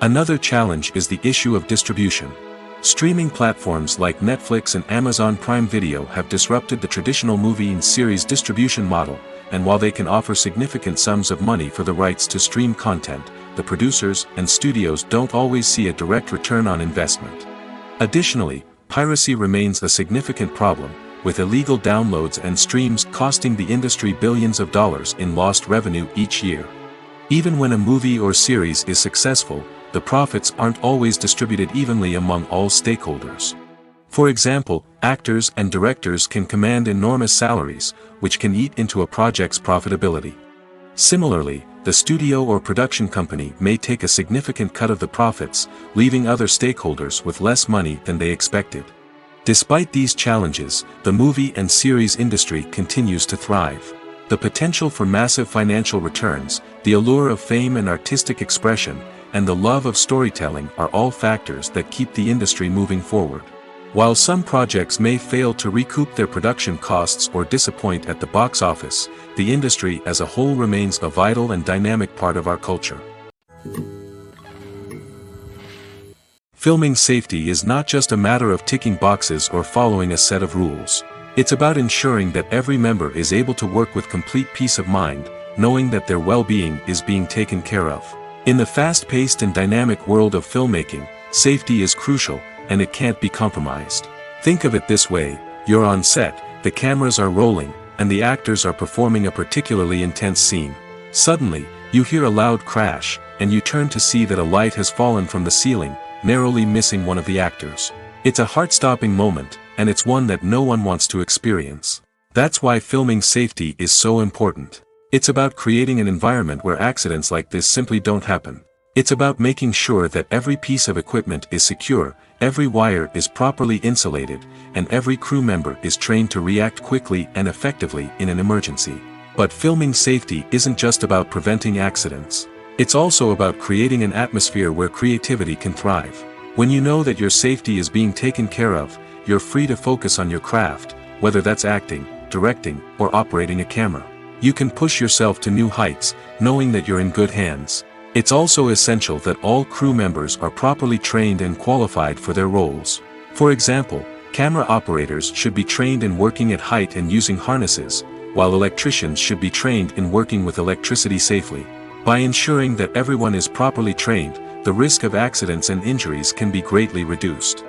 Another challenge is the issue of distribution. Streaming platforms like Netflix and Amazon Prime Video have disrupted the traditional movie and series distribution model, and while they can offer significant sums of money for the rights to stream content, the producers and studios don't always see a direct return on investment. Additionally, piracy remains a significant problem, with illegal downloads and streams costing the industry billions of dollars in lost revenue each year. Even when a movie or series is successful, the profits aren't always distributed evenly among all stakeholders. For example, actors and directors can command enormous salaries, which can eat into a project's profitability. Similarly, the studio or production company may take a significant cut of the profits, leaving other stakeholders with less money than they expected. Despite these challenges, the movie and series industry continues to thrive. The potential for massive financial returns, the allure of fame and artistic expression, and the love of storytelling are all factors that keep the industry moving forward. While some projects may fail to recoup their production costs or disappoint at the box office, the industry as a whole remains a vital and dynamic part of our culture. Filming safety is not just a matter of ticking boxes or following a set of rules. It's about ensuring that every member is able to work with complete peace of mind, knowing that their well-being is being taken care of. In the fast-paced and dynamic world of filmmaking, safety is crucial, and it can't be compromised. Think of it this way: you're on set, the cameras are rolling, and the actors are performing a particularly intense scene. Suddenly, you hear a loud crash, and you turn to see that a light has fallen from the ceiling, narrowly missing one of the actors. It's a heart-stopping moment, and it's one that no one wants to experience. That's why filming safety is so important. It's about creating an environment where accidents like this simply don't happen. It's about making sure that every piece of equipment is secure, every wire is properly insulated, and every crew member is trained to react quickly and effectively in an emergency. But filming safety isn't just about preventing accidents. It's also about creating an atmosphere where creativity can thrive. When you know that your safety is being taken care of, you're free to focus on your craft, whether that's acting, directing, or operating a camera. You can push yourself to new heights, knowing that you're in good hands. It's also essential that all crew members are properly trained and qualified for their roles. For example, Camera operators should be trained in working at height and using harnesses, while electricians should be trained in working with electricity safely. By ensuring that everyone is properly trained, the risk of accidents and injuries can be greatly reduced.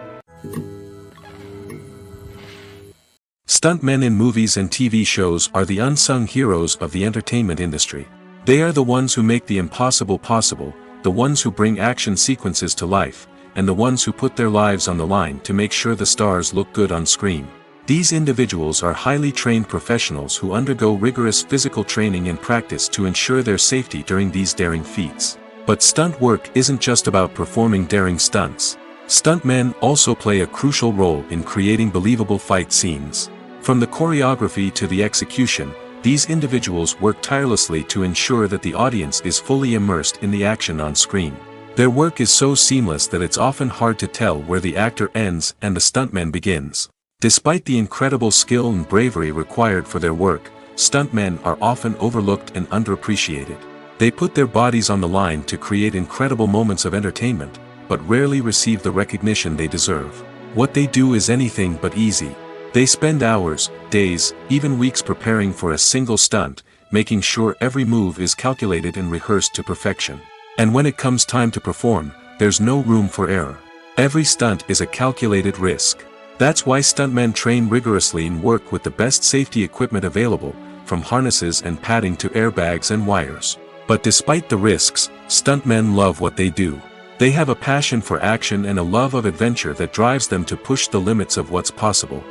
Stuntmen in movies and TV shows are the unsung heroes of the entertainment industry. They are the ones who make the impossible possible, the ones who bring action sequences to life, and the ones who put their lives on the line to make sure the stars look good on screen. These individuals are highly trained professionals who undergo rigorous physical training and practice to ensure their safety during these daring feats. But stunt work isn't just about performing daring stunts. Stuntmen also play a crucial role in creating believable fight scenes. From the choreography to the execution, these individuals work tirelessly to ensure that the audience is fully immersed in the action on screen. Their work is so seamless that it's often hard to tell where the actor ends and the stuntman begins. Despite the incredible skill and bravery required for their work, stuntmen are often overlooked and underappreciated. They put their bodies on the line to create incredible moments of entertainment, but rarely receive the recognition they deserve. What they do is anything but easy. They spend hours, days, even weeks preparing for a single stunt, making sure every move is calculated and rehearsed to perfection. And when it comes time to perform, there's no room for error. Every stunt is a calculated risk. That's why stuntmen train rigorously and work with the best safety equipment available, from harnesses and padding to airbags and wires. But despite the risks, stuntmen love what they do. They have a passion for action and a love of adventure that drives them to push the limits of what's possible.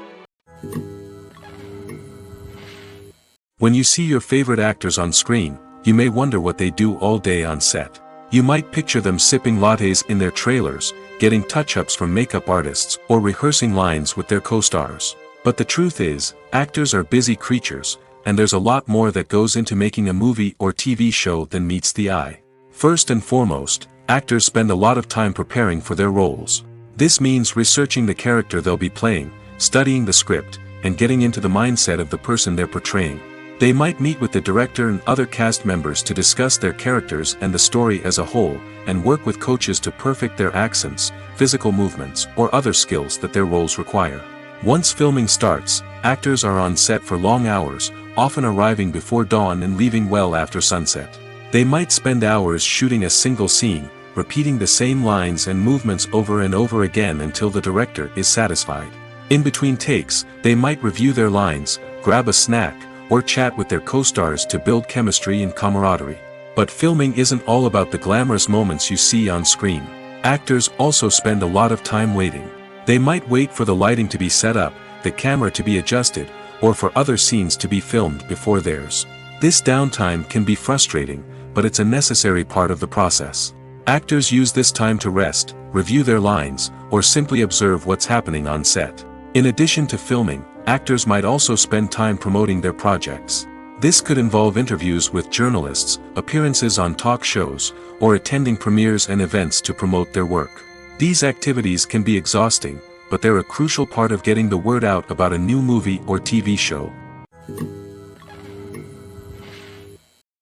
When you see your favorite actors on screen, you may wonder what they do all day on set. You might picture them sipping lattes in their trailers, getting touch-ups from makeup artists, or rehearsing lines with their co-stars. But the truth is, actors are busy creatures, and there's a lot more that goes into making a movie or TV show than meets the eye. First and foremost, actors spend a lot of time preparing for their roles. This means researching the character they'll be playing, studying the script, and getting into the mindset of the person they're portraying. They might meet with the director and other cast members to discuss their characters and the story as a whole, and work with coaches to perfect their accents, physical movements, or other skills that their roles require. Once filming starts, actors are on set for long hours, often arriving before dawn and leaving well after sunset. They might spend hours shooting a single scene, repeating the same lines and movements over and over again until the director is satisfied. In between takes, they might review their lines, grab a snack, or chat with their co-stars to build chemistry and camaraderie. But filming isn't all about the glamorous moments you see on screen. Actors also spend a lot of time waiting. They might wait for the lighting to be set up, the camera to be adjusted, or for other scenes to be filmed before theirs. This downtime can be frustrating, but it's a necessary part of the process. Actors use this time to rest, review their lines, or simply observe what's happening on set. In addition to filming, actors might also spend time promoting their projects. This could involve interviews with journalists, appearances on talk shows, or attending premieres and events to promote their work. These activities can be exhausting, but they're a crucial part of getting the word out about a new movie or TV show.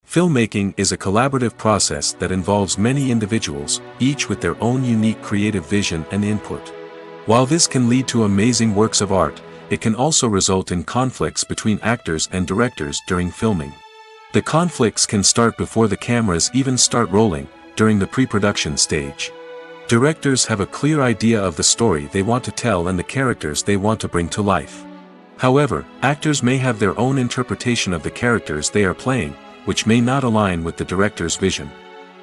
Filmmaking is a collaborative process that involves many individuals, each with their own unique creative vision and input. While this can lead to amazing works of art, it can also result in conflicts between actors and directors during filming. The conflicts can start before the cameras even start rolling, during the pre-production stage. Directors have a clear idea of the story they want to tell and the characters they want to bring to life. However, actors may have their own interpretation of the characters they are playing, which may not align with the director's vision.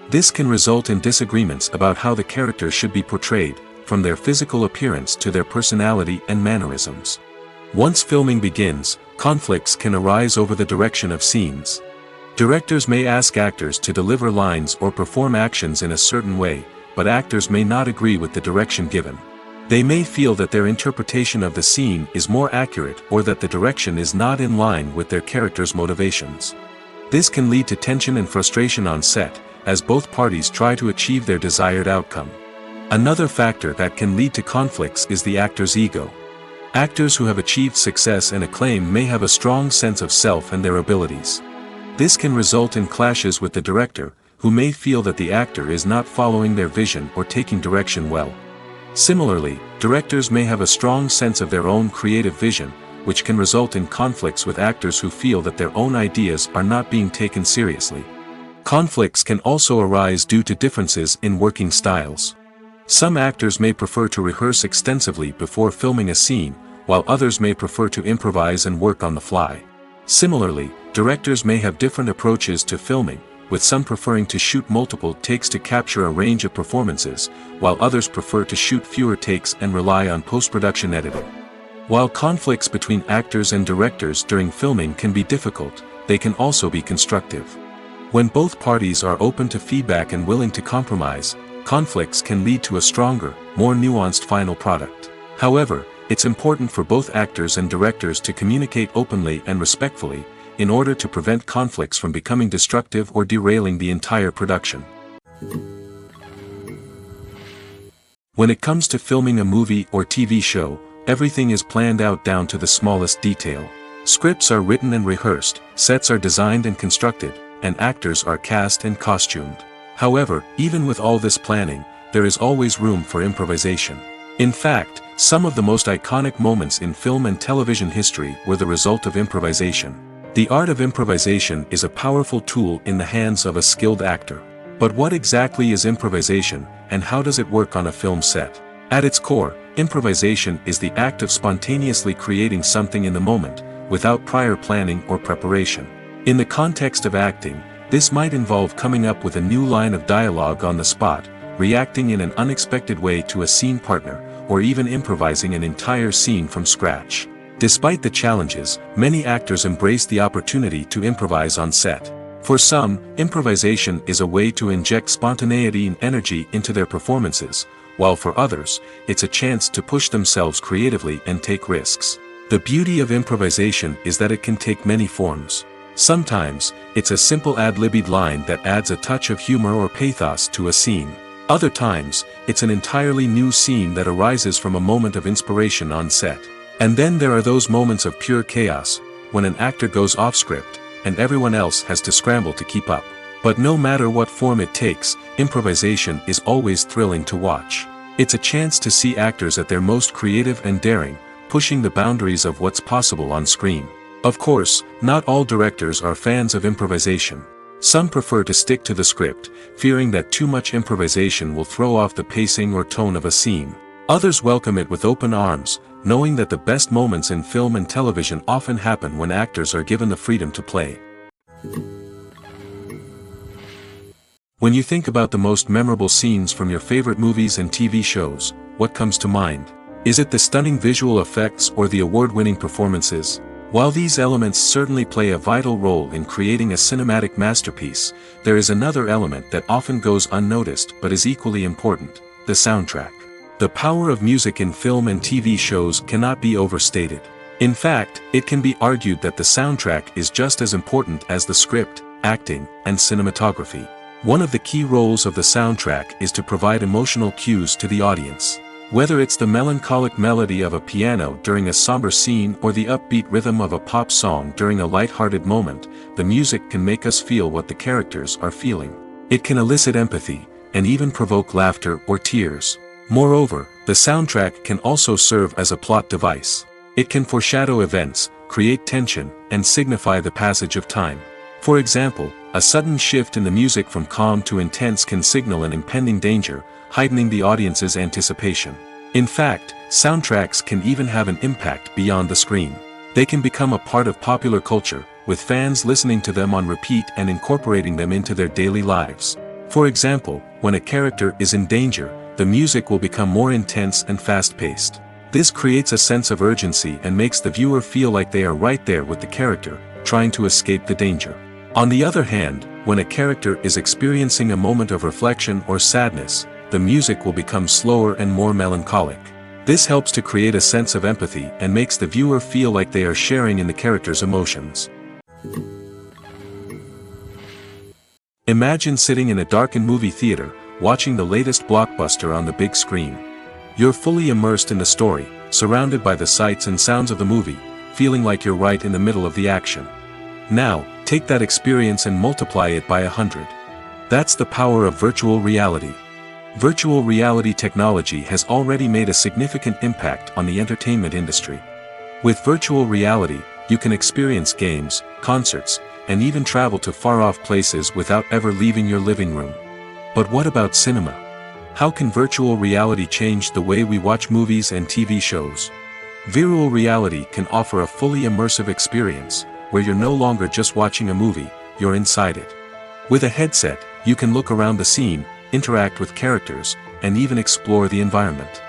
This can result in disagreements about how the characters should be portrayed, from their physical appearance to their personality and mannerisms. Once filming begins, conflicts can arise over the direction of scenes. Directors may ask actors to deliver lines or perform actions in a certain way, but actors may not agree with the direction given. They may feel that their interpretation of the scene is more accurate or that the direction is not in line with their character's motivations. This can lead to tension and frustration on set, as both parties try to achieve their desired outcome. Another factor that can lead to conflicts is the actor's ego. Actors who have achieved success and acclaim may have a strong sense of self and their abilities. This can result in clashes with the director, who may feel that the actor is not following their vision or taking direction well. Similarly, directors may have a strong sense of their own creative vision, which can result in conflicts with actors who feel that their own ideas are not being taken seriously. Conflicts can also arise due to differences in working styles. Some actors may prefer to rehearse extensively before filming a scene, while others may prefer to improvise and work on the fly. Similarly, directors may have different approaches to filming, with some preferring to shoot multiple takes to capture a range of performances, while others prefer to shoot fewer takes and rely on post-production editing. While conflicts between actors and directors during filming can be difficult, they can also be constructive. When both parties are open to feedback and willing to compromise, conflicts can lead to a stronger, more nuanced final product. However, it's important for both actors and directors to communicate openly and respectfully, in order to prevent conflicts from becoming destructive or derailing the entire production. When it comes to filming a movie or TV show, everything is planned out down to the smallest detail. Scripts are written and rehearsed, sets are designed and constructed, and actors are cast and costumed. However, even with all this planning, there is always room for improvisation. In fact, some of the most iconic moments in film and television history were the result of improvisation. The art of improvisation is a powerful tool in the hands of a skilled actor. But what exactly is improvisation, and how does it work on a film set? At its core, improvisation is the act of spontaneously creating something in the moment, without prior planning or preparation. In the context of acting, this might involve coming up with a new line of dialogue on the spot, reacting in an unexpected way to a scene partner, or even improvising an entire scene from scratch. Despite the challenges, many actors embrace the opportunity to improvise on set. For some, improvisation is a way to inject spontaneity and energy into their performances, while for others, it's a chance to push themselves creatively and take risks. The beauty of improvisation is that it can take many forms. Sometimes, it's a simple ad-libbed line that adds a touch of humor or pathos to a scene. Other times, it's an entirely new scene that arises from a moment of inspiration on set. And then there are those moments of pure chaos, when an actor goes off script, and everyone else has to scramble to keep up. But no matter what form it takes, improvisation is always thrilling to watch. It's a chance to see actors at their most creative and daring, pushing the boundaries of what's possible on screen. Of course, not all directors are fans of improvisation. Some prefer to stick to the script, fearing that too much improvisation will throw off the pacing or tone of a scene. Others welcome it with open arms, knowing that the best moments in film and television often happen when actors are given the freedom to play. When you think about the most memorable scenes from your favorite movies and TV shows, what comes to mind? Is it the stunning visual effects or the award-winning performances? While these elements certainly play a vital role in creating a cinematic masterpiece, there is another element that often goes unnoticed but is equally important: the soundtrack. The power of music in film and TV shows cannot be overstated. In fact, it can be argued that the soundtrack is just as important as the script, acting, and cinematography. One of the key roles of the soundtrack is to provide emotional cues to the audience. Whether it's the melancholic melody of a piano during a somber scene or the upbeat rhythm of a pop song during a light-hearted moment, the music can make us feel what the characters are feeling. It can elicit empathy, and even provoke laughter or tears. Moreover, the soundtrack can also serve as a plot device. It can foreshadow events, create tension, and signify the passage of time. For example, a sudden shift in the music from calm to intense can signal an impending danger, heightening the audience's anticipation. In fact, soundtracks can even have an impact beyond the screen. They can become a part of popular culture, with fans listening to them on repeat and incorporating them into their daily lives. For example, when a character is in danger, the music will become more intense and fast-paced. This creates a sense of urgency and makes the viewer feel like they are right there with the character, trying to escape the danger. On the other hand, when a character is experiencing a moment of reflection or sadness, the music will become slower and more melancholic. This helps to create a sense of empathy and makes the viewer feel like they are sharing in the character's emotions. Imagine sitting in a darkened movie theater, watching the latest blockbuster on the big screen. You're fully immersed in the story, surrounded by the sights and sounds of the movie, feeling like you're right in the middle of the action. Now, take that experience and multiply it by 100. That's the power of virtual reality. Virtual reality technology has already made a significant impact on the entertainment industry. With virtual reality, you can experience games, concerts, and even travel to far-off places without ever leaving your living room. But what about cinema? How can virtual reality change the way we watch movies and TV shows? Virtual reality can offer a fully immersive experience, where you're no longer just watching a movie, you're inside it. With a headset, you can look around the scene, interact with characters, and even explore the environment.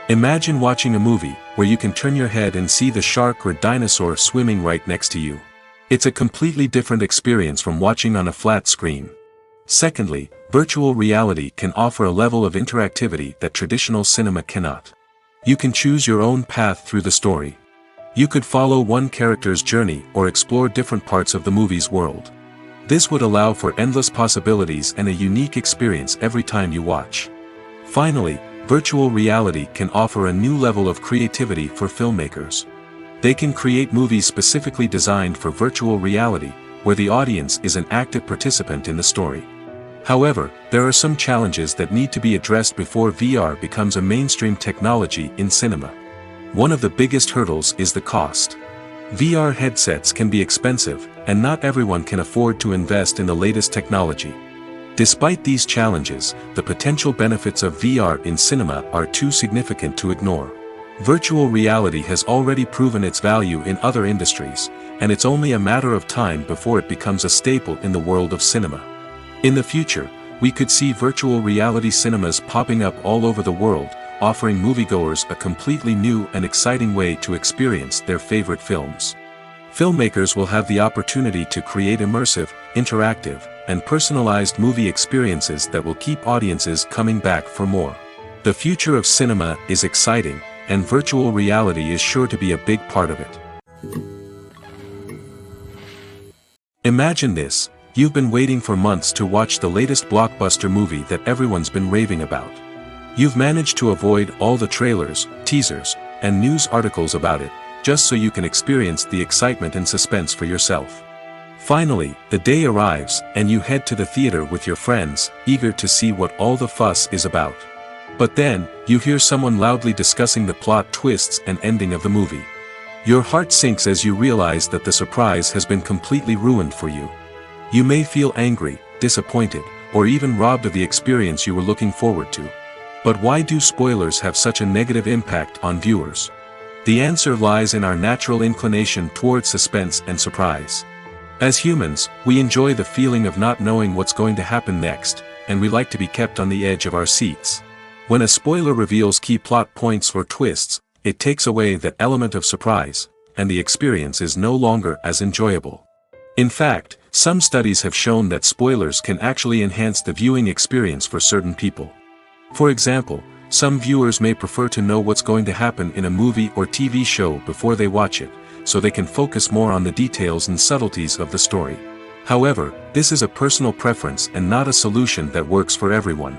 Imagine watching a movie, where you can turn your head and see the shark or dinosaur swimming right next to you. It's a completely different experience from watching on a flat screen. Secondly, virtual reality can offer a level of interactivity that traditional cinema cannot. You can choose your own path through the story. You could follow one character's journey or explore different parts of the movie's world. This would allow for endless possibilities and a unique experience every time you watch. Finally, virtual reality can offer a new level of creativity for filmmakers. They can create movies specifically designed for virtual reality, where the audience is an active participant in the story. However, there are some challenges that need to be addressed before VR becomes a mainstream technology in cinema. One of the biggest hurdles is the cost. VR headsets can be expensive, and not everyone can afford to invest in the latest technology. Despite these challenges, the potential benefits of VR in cinema are too significant to ignore. Virtual reality has already proven its value in other industries, and it's only a matter of time before it becomes a staple in the world of cinema. In the future, we could see virtual reality cinemas popping up all over the world, offering moviegoers a completely new and exciting way to experience their favorite films. Filmmakers will have the opportunity to create immersive, interactive, and personalized movie experiences that will keep audiences coming back for more. The future of cinema is exciting, and virtual reality is sure to be a big part of it. Imagine this. You've been waiting for months to watch the latest blockbuster movie that everyone's been raving about. You've managed to avoid all the trailers, teasers, and news articles about it, just so you can experience the excitement and suspense for yourself. Finally, the day arrives, and you head to the theater with your friends, eager to see what all the fuss is about. But then, you hear someone loudly discussing the plot twists and ending of the movie. Your heart sinks as you realize that the surprise has been completely ruined for you. You may feel angry, disappointed, or even robbed of the experience you were looking forward to. But why do spoilers have such a negative impact on viewers? The answer lies in our natural inclination toward suspense and surprise. As humans, we enjoy the feeling of not knowing what's going to happen next, and we like to be kept on the edge of our seats. When a spoiler reveals key plot points or twists, it takes away that element of surprise, and the experience is no longer as enjoyable. In fact, some studies have shown that spoilers can actually enhance the viewing experience for certain people. For example, some viewers may prefer to know what's going to happen in a movie or TV show before they watch it, so they can focus more on the details and subtleties of the story. However, this is a personal preference and not a solution that works for everyone.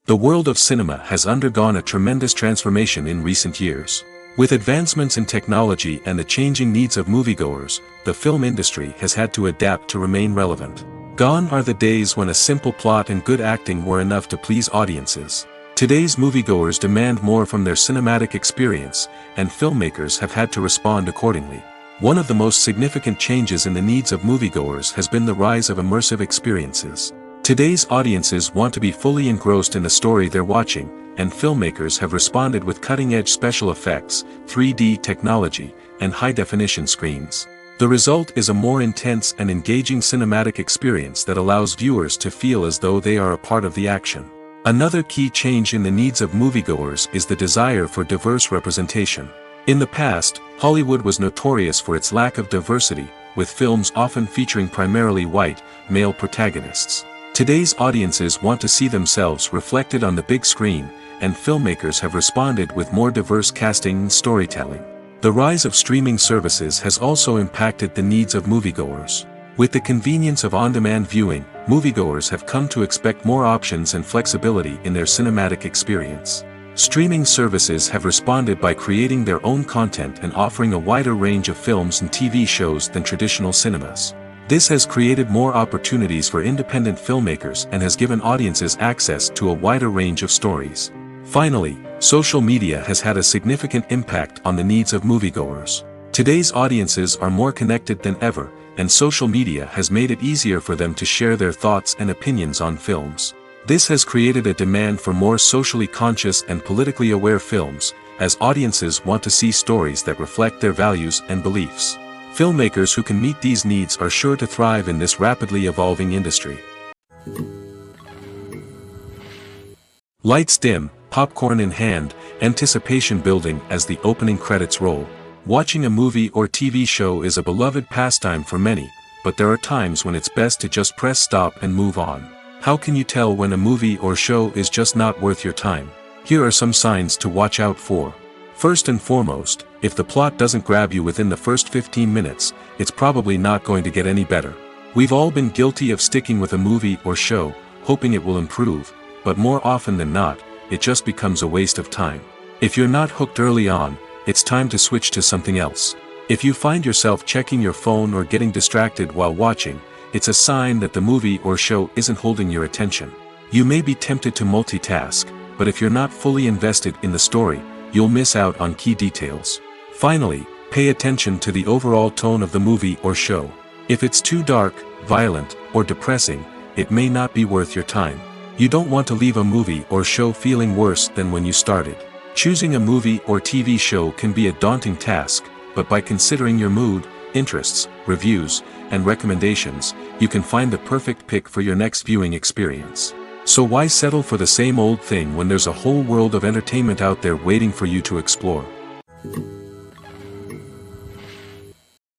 The world of cinema has undergone a tremendous transformation in recent years. With advancements in technology and the changing needs of moviegoers, the film industry has had to adapt to remain relevant. Gone are the days when a simple plot and good acting were enough to please audiences. Today's moviegoers demand more from their cinematic experience, and filmmakers have had to respond accordingly. One of the most significant changes in the needs of moviegoers has been the rise of immersive experiences. Today's audiences want to be fully engrossed in the story they're watching, and filmmakers have responded with cutting-edge special effects, 3D technology, and high-definition screens. The result is a more intense and engaging cinematic experience that allows viewers to feel as though they are a part of the action. Another key change in the needs of moviegoers is the desire for diverse representation. In the past, Hollywood was notorious for its lack of diversity, with films often featuring primarily white, male protagonists. Today's audiences want to see themselves reflected on the big screen, and filmmakers have responded with more diverse casting and storytelling. The rise of streaming services has also impacted the needs of moviegoers. With the convenience of on-demand viewing, moviegoers have come to expect more options and flexibility in their cinematic experience. Streaming services have responded by creating their own content and offering a wider range of films and TV shows than traditional cinemas. This has created more opportunities for independent filmmakers and has given audiences access to a wider range of stories. Finally, social media has had a significant impact on the needs of moviegoers. Today's audiences are more connected than ever, and social media has made it easier for them to share their thoughts and opinions on films. This has created a demand for more socially conscious and politically aware films, as audiences want to see stories that reflect their values and beliefs. Filmmakers who can meet these needs are sure to thrive in this rapidly evolving industry. Lights dim, popcorn in hand, anticipation building as the opening credits roll. Watching a movie or TV show is a beloved pastime for many, but there are times when it's best to just press stop and move on. How can you tell when a movie or show is just not worth your time? Here are some signs to watch out for. First and foremost, if the plot doesn't grab you within the first 15 minutes, it's probably not going to get any better. We've all been guilty of sticking with a movie or show, hoping it will improve, but more often than not, it just becomes a waste of time. If you're not hooked early on, it's time to switch to something else. If you find yourself checking your phone or getting distracted while watching, it's a sign that the movie or show isn't holding your attention. You may be tempted to multitask, but if you're not fully invested in the story, you'll miss out on key details. Finally, pay attention to the overall tone of the movie or show. If it's too dark, violent, or depressing, it may not be worth your time. You don't want to leave a movie or show feeling worse than when you started. Choosing a movie or TV show can be a daunting task, but by considering your mood, interests, reviews, and recommendations, you can find the perfect pick for your next viewing experience. So why settle for the same old thing when there's a whole world of entertainment out there waiting for you to explore?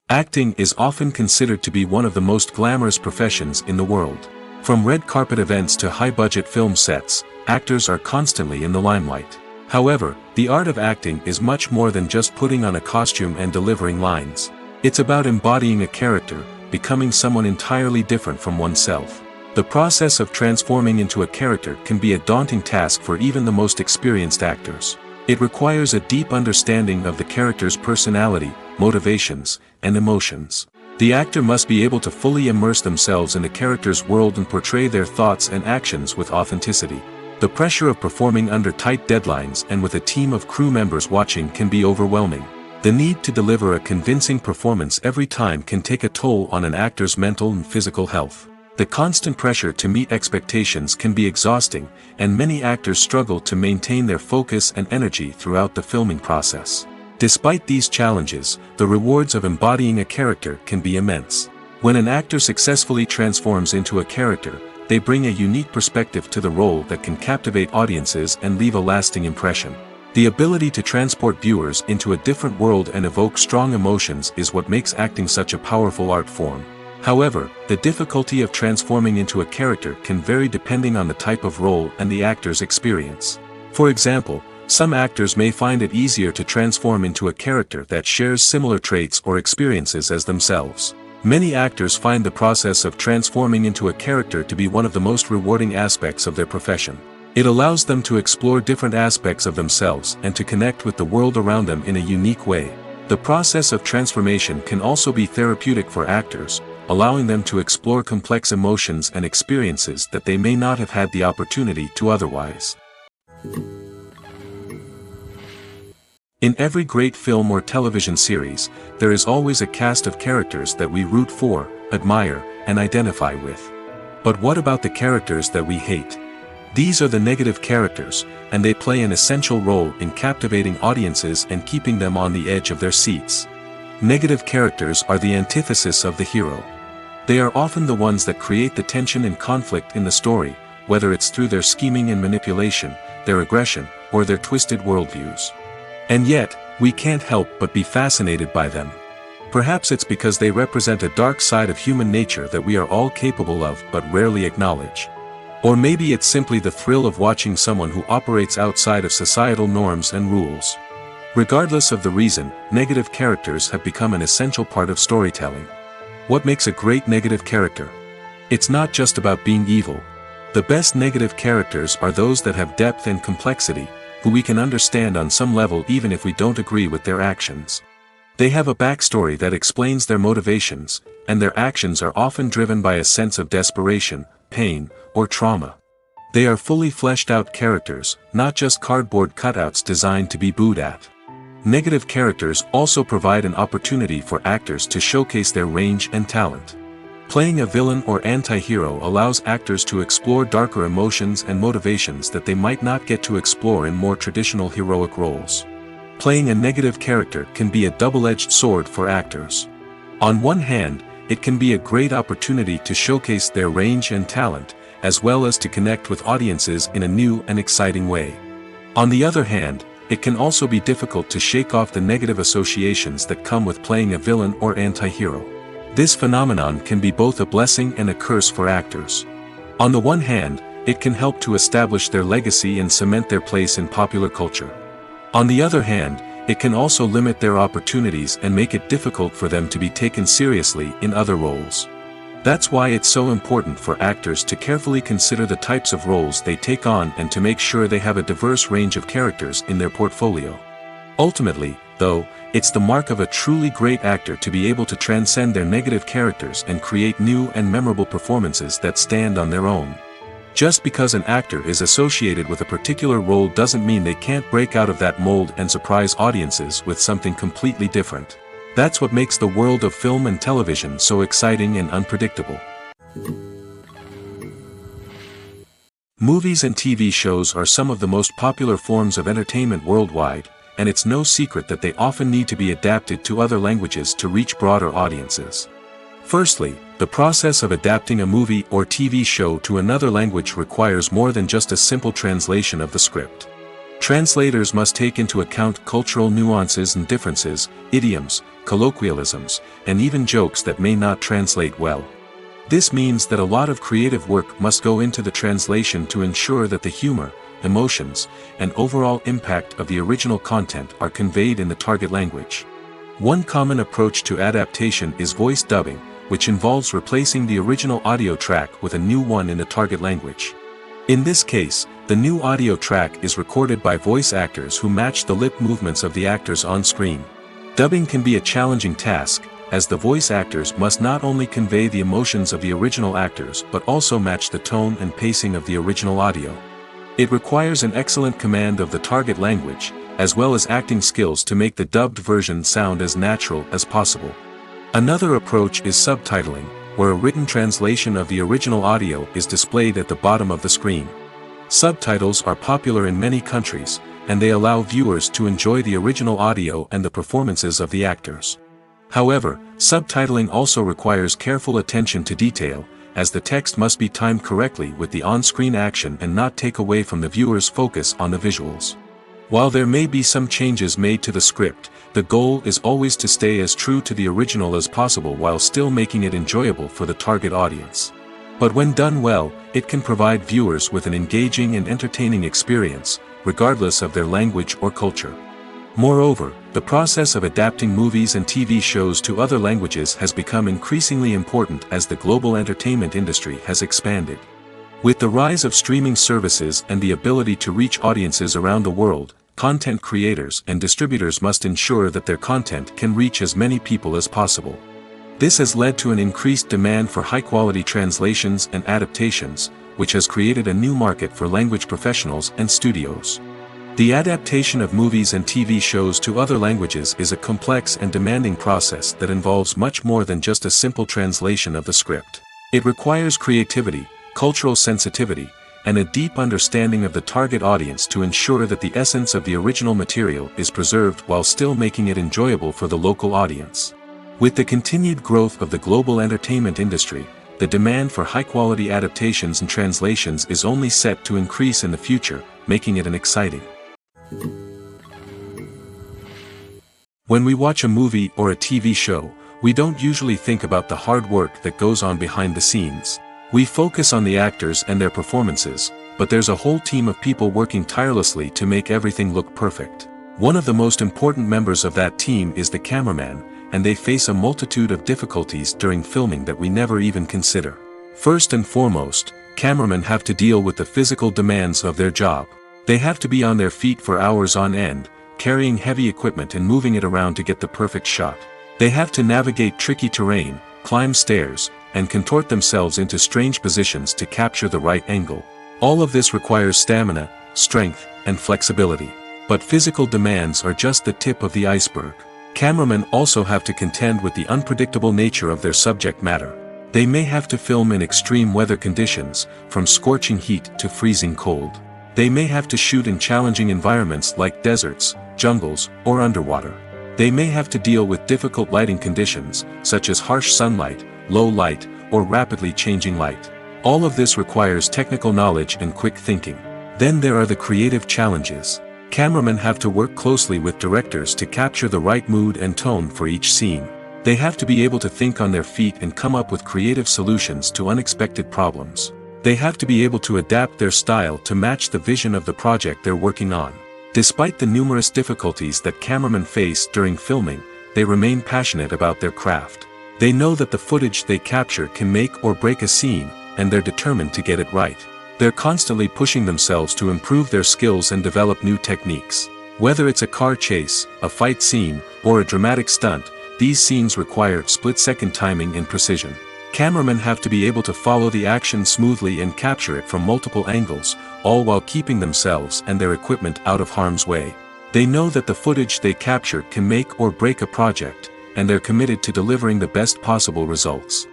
Acting is often considered to be one of the most glamorous professions in the world. From red carpet events to high-budget film sets, actors are constantly in the limelight. However, the art of acting is much more than just putting on a costume and delivering lines. It's about embodying a character, becoming someone entirely different from oneself. The process of transforming into a character can be a daunting task for even the most experienced actors. It requires a deep understanding of the character's personality, motivations, and emotions. The actor must be able to fully immerse themselves in the character's world and portray their thoughts and actions with authenticity. The pressure of performing under tight deadlines and with a team of crew members watching can be overwhelming. The need to deliver a convincing performance every time can take a toll on an actor's mental and physical health. The constant pressure to meet expectations can be exhausting, and many actors struggle to maintain their focus and energy throughout the filming process. Despite these challenges, the rewards of embodying a character can be immense. When an actor successfully transforms into a character, they bring a unique perspective to the role that can captivate audiences and leave a lasting impression. The ability to transport viewers into a different world and evoke strong emotions is what makes acting such a powerful art form. However, the difficulty of transforming into a character can vary depending on the type of role and the actor's experience. For example, some actors may find it easier to transform into a character that shares similar traits or experiences as themselves. Many actors find the process of transforming into a character to be one of the most rewarding aspects of their profession. It allows them to explore different aspects of themselves and to connect with the world around them in a unique way. The process of transformation can also be therapeutic for actors, allowing them to explore complex emotions and experiences that they may not have had the opportunity to otherwise. In every great film or television series, there is always a cast of characters that we root for, admire, and identify with. But what about the characters that we hate? These are the negative characters, and they play an essential role in captivating audiences and keeping them on the edge of their seats. Negative characters are the antithesis of the hero. They are often the ones that create the tension and conflict in the story, whether it's through their scheming and manipulation, their aggression, or their twisted worldviews. And yet, we can't help but be fascinated by them. Perhaps it's because they represent a dark side of human nature that we are all capable of but rarely acknowledge. Or maybe it's simply the thrill of watching someone who operates outside of societal norms and rules. Regardless of the reason, negative characters have become an essential part of storytelling. What makes a great negative character? It's not just about being evil. The best negative characters are those that have depth and complexity, who we can understand on some level even if we don't agree with their actions. They have a backstory that explains their motivations, and their actions are often driven by a sense of desperation, pain, or trauma. They are fully fleshed out characters, not just cardboard cutouts designed to be booed at. Negative characters also provide an opportunity for actors to showcase their range and talent. Playing a villain or anti-hero allows actors to explore darker emotions and motivations that they might not get to explore in more traditional heroic roles. Playing a negative character can be a double-edged sword for actors. On one hand, it can be a great opportunity to showcase their range and talent, as well as to connect with audiences in a new and exciting way. On the other hand, it can also be difficult to shake off the negative associations that come with playing a villain or anti-hero. This phenomenon can be both a blessing and a curse for actors. On the one hand, it can help to establish their legacy and cement their place in popular culture. On the other hand, it can also limit their opportunities and make it difficult for them to be taken seriously in other roles. That's why it's so important for actors to carefully consider the types of roles they take on and to make sure they have a diverse range of characters in their portfolio. Ultimately, though, it's the mark of a truly great actor to be able to transcend their negative characters and create new and memorable performances that stand on their own. Just because an actor is associated with a particular role doesn't mean they can't break out of that mold and surprise audiences with something completely different. That's what makes the world of film and television so exciting and unpredictable. Movies and TV shows are some of the most popular forms of entertainment worldwide, and it's no secret that they often need to be adapted to other languages to reach broader audiences. Firstly, the process of adapting a movie or TV show to another language requires more than just a simple translation of the script. Translators must take into account cultural nuances and differences, idioms, colloquialisms, and even jokes that may not translate well. This means that a lot of creative work must go into the translation to ensure that the humor, emotions, and overall impact of the original content are conveyed in the target language. One common approach to adaptation is voice dubbing, which involves replacing the original audio track with a new one in the target language. In this case, the new audio track is recorded by voice actors who match the lip movements of the actors on screen. Dubbing can be a challenging task, as the voice actors must not only convey the emotions of the original actors but also match the tone and pacing of the original audio. It requires an excellent command of the target language, as well as acting skills to make the dubbed version sound as natural as possible. Another approach is subtitling, where a written translation of the original audio is displayed at the bottom of the screen. Subtitles are popular in many countries, and they allow viewers to enjoy the original audio and the performances of the actors. However, subtitling also requires careful attention to detail, as the text must be timed correctly with the on-screen action and not take away from the viewer's focus on the visuals. While there may be some changes made to the script, the goal is always to stay as true to the original as possible while still making it enjoyable for the target audience. But when done well, it can provide viewers with an engaging and entertaining experience, regardless of their language or culture. Moreover, the process of adapting movies and TV shows to other languages has become increasingly important as the global entertainment industry has expanded. With the rise of streaming services and the ability to reach audiences around the world, content creators and distributors must ensure that their content can reach as many people as possible. This has led to an increased demand for high-quality translations and adaptations, which has created a new market for language professionals and studios. The adaptation of movies and TV shows to other languages is a complex and demanding process that involves much more than just a simple translation of the script. It requires creativity, cultural sensitivity, and a deep understanding of the target audience to ensure that the essence of the original material is preserved while still making it enjoyable for the local audience. With the continued growth of the global entertainment industry, the demand for high-quality adaptations and translations is only set to increase in the future, making it an exciting. When we watch a movie or a TV show, we don't usually think about the hard work that goes on behind the scenes. We focus on the actors and their performances, but there's a whole team of people working tirelessly to make everything look perfect. One of the most important members of that team is the cameraman, and they face a multitude of difficulties during filming that we never even consider. First and foremost, cameramen have to deal with the physical demands of their job. They have to be on their feet for hours on end, carrying heavy equipment and moving it around to get the perfect shot. They have to navigate tricky terrain, climb stairs, and contort themselves into strange positions to capture the right angle. All of this requires stamina, strength, and flexibility. But physical demands are just the tip of the iceberg. Cameramen also have to contend with the unpredictable nature of their subject matter. They may have to film in extreme weather conditions, from scorching heat to freezing cold. They may have to shoot in challenging environments like deserts, jungles, or underwater. They may have to deal with difficult lighting conditions, such as harsh sunlight, low light, or rapidly changing light. All of this requires technical knowledge and quick thinking. Then there are the creative challenges. Cameramen have to work closely with directors to capture the right mood and tone for each scene. They have to be able to think on their feet and come up with creative solutions to unexpected problems. They have to be able to adapt their style to match the vision of the project they're working on. Despite the numerous difficulties that cameramen face during filming, they remain passionate about their craft. They know that the footage they capture can make or break a scene, and they're determined to get it right. They're constantly pushing themselves to improve their skills and develop new techniques. Whether it's a car chase, a fight scene, or a dramatic stunt, these scenes require split-second timing and precision. Cameramen have to be able to follow the action smoothly and capture it from multiple angles, all while keeping themselves and their equipment out of harm's way. They know that the footage they capture can make or break a project, and they're committed to delivering the best possible results.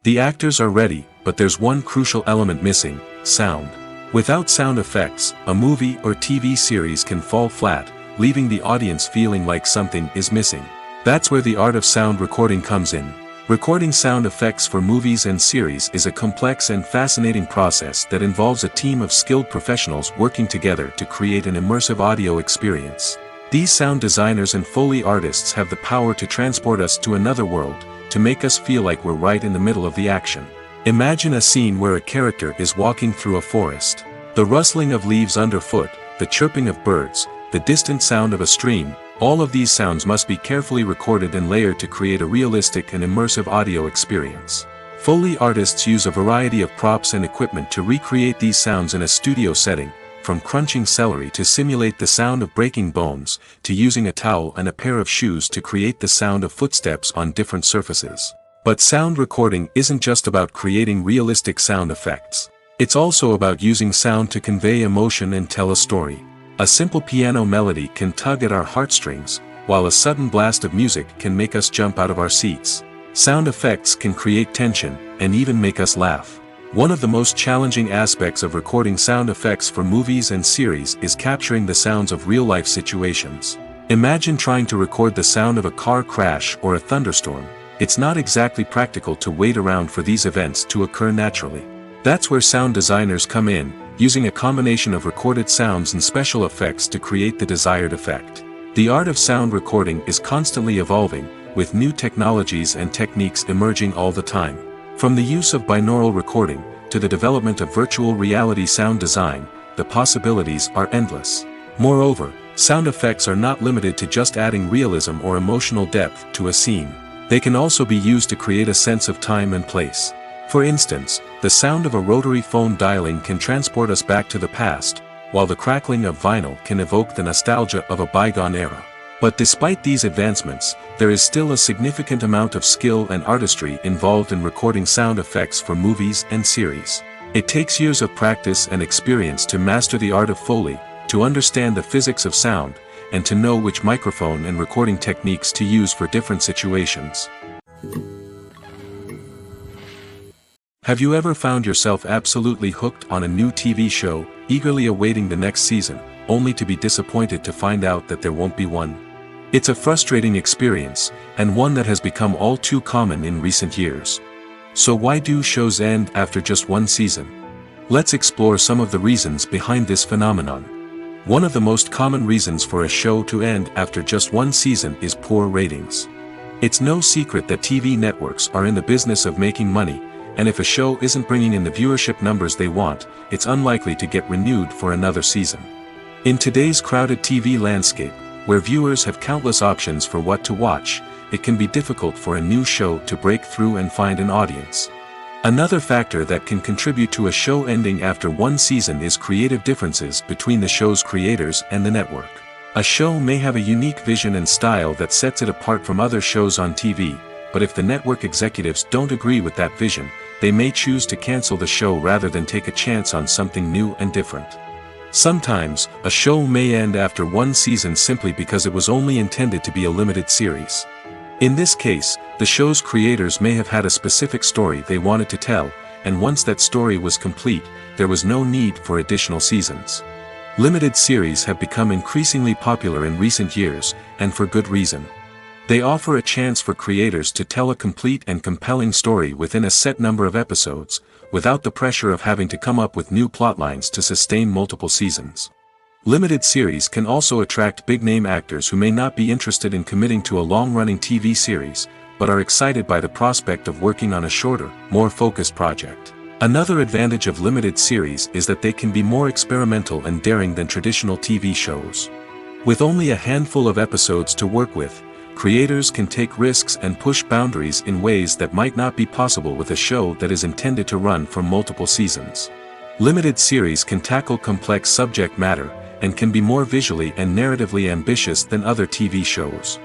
The actors are ready, but there's one crucial element missing: sound. Without sound effects, a movie or TV series can fall flat, leaving the audience feeling like something is missing. That's where the art of sound recording comes in. Recording sound effects for movies and series is a complex and fascinating process that involves a team of skilled professionals working together to create an immersive audio experience. These sound designers and Foley artists have the power to transport us to another world, to make us feel like we're right in the middle of the action. Imagine a scene where a character is walking through a forest. The rustling of leaves underfoot, the chirping of birds, the distant sound of a stream, all of these sounds must be carefully recorded and layered to create a realistic and immersive audio experience. Foley artists use a variety of props and equipment to recreate these sounds in a studio setting, from crunching celery to simulate the sound of breaking bones, to using a towel and a pair of shoes to create the sound of footsteps on different surfaces. But sound recording isn't just about creating realistic sound effects. It's also about using sound to convey emotion and tell a story. A simple piano melody can tug at our heartstrings, while a sudden blast of music can make us jump out of our seats. Sound effects can create tension, and even make us laugh. One of the most challenging aspects of recording sound effects for movies and series is capturing the sounds of real-life situations. Imagine trying to record the sound of a car crash or a thunderstorm. It's not exactly practical to wait around for these events to occur naturally. That's where sound designers come in, using a combination of recorded sounds and special effects to create the desired effect. The art of sound recording is constantly evolving, with new technologies and techniques emerging all the time. From the use of binaural recording, to the development of virtual reality sound design, the possibilities are endless. Moreover, sound effects are not limited to just adding realism or emotional depth to a scene. They can also be used to create a sense of time and place. For instance, the sound of a rotary phone dialing can transport us back to the past, while the crackling of vinyl can evoke the nostalgia of a bygone era. But despite these advancements, there is still a significant amount of skill and artistry involved in recording sound effects for movies and series. It takes years of practice and experience to master the art of Foley, to understand the physics of sound, and to know which microphone and recording techniques to use for different situations. Have you ever found yourself absolutely hooked on a new TV show, eagerly awaiting the next season, only to be disappointed to find out that there won't be one? It's a frustrating experience, and one that has become all too common in recent years. So why do shows end after just one season? Let's explore some of the reasons behind this phenomenon. One of the most common reasons for a show to end after just one season is poor ratings. It's no secret that TV networks are in the business of making money, and if a show isn't bringing in the viewership numbers they want, it's unlikely to get renewed for another season. In today's crowded TV landscape, where viewers have countless options for what to watch, it can be difficult for a new show to break through and find an audience. Another factor that can contribute to a show ending after one season is creative differences between the show's creators and the network. A show may have a unique vision and style that sets it apart from other shows on TV, but if the network executives don't agree with that vision, they may choose to cancel the show rather than take a chance on something new and different. Sometimes, a show may end after one season simply because it was only intended to be a limited series. In this case, the show's creators may have had a specific story they wanted to tell, and once that story was complete, there was no need for additional seasons. Limited series have become increasingly popular in recent years, and for good reason. They offer a chance for creators to tell a complete and compelling story within a set number of episodes, without the pressure of having to come up with new plotlines to sustain multiple seasons. Limited series can also attract big-name actors who may not be interested in committing to a long-running TV series, but are excited by the prospect of working on a shorter, more focused project. Another advantage of limited series is that they can be more experimental and daring than traditional TV shows. With only a handful of episodes to work with, creators can take risks and push boundaries in ways that might not be possible with a show that is intended to run for multiple seasons. Limited series can tackle complex subject matter, and can be more visually and narratively ambitious than other TV shows.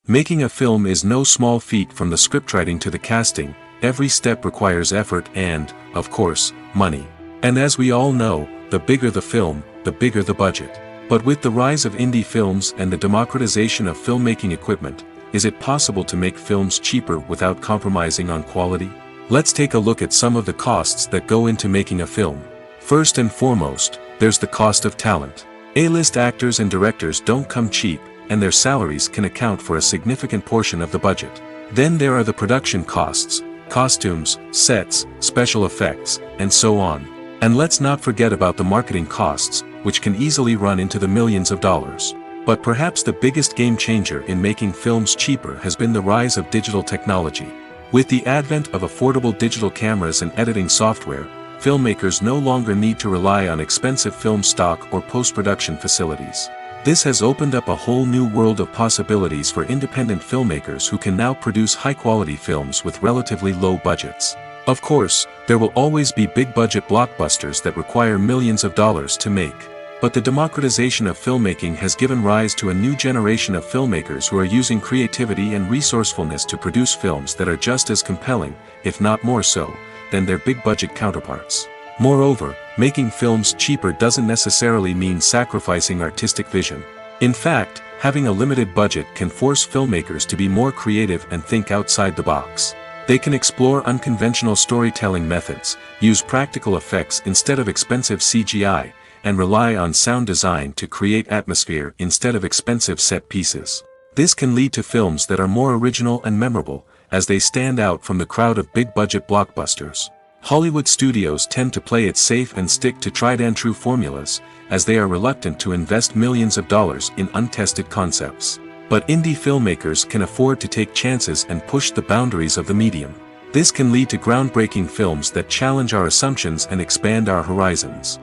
Making a film is no small feat. From the scriptwriting to the casting, every step requires effort and, of course, money. And as we all know, the bigger the film, the bigger the budget. But with the rise of indie films and the democratization of filmmaking equipment, is it possible to make films cheaper without compromising on quality? Let's take a look at some of the costs that go into making a film. First and foremost, there's the cost of talent. A-list actors and directors don't come cheap, and their salaries can account for a significant portion of the budget. Then there are the production costs, costumes, sets, special effects, and so on. And let's not forget about the marketing costs, which can easily run into the millions of dollars. But perhaps the biggest game changer in making films cheaper has been the rise of digital technology. With the advent of affordable digital cameras and editing software, filmmakers no longer need to rely on expensive film stock or post-production facilities. This has opened up a whole new world of possibilities for independent filmmakers who can now produce high-quality films with relatively low budgets. Of course, there will always be big-budget blockbusters that require millions of dollars to make. But the democratization of filmmaking has given rise to a new generation of filmmakers who are using creativity and resourcefulness to produce films that are just as compelling, if not more so, than their big-budget counterparts. Moreover, making films cheaper doesn't necessarily mean sacrificing artistic vision. In fact, having a limited budget can force filmmakers to be more creative and think outside the box. They can explore unconventional storytelling methods, use practical effects instead of expensive CGI, and rely on sound design to create atmosphere instead of expensive set pieces. This can lead to films that are more original and memorable, as they stand out from the crowd of big-budget blockbusters. Hollywood studios tend to play it safe and stick to tried-and-true formulas, as they are reluctant to invest millions of dollars in untested concepts. But indie filmmakers can afford to take chances and push the boundaries of the medium. This can lead to groundbreaking films that challenge our assumptions and expand our horizons.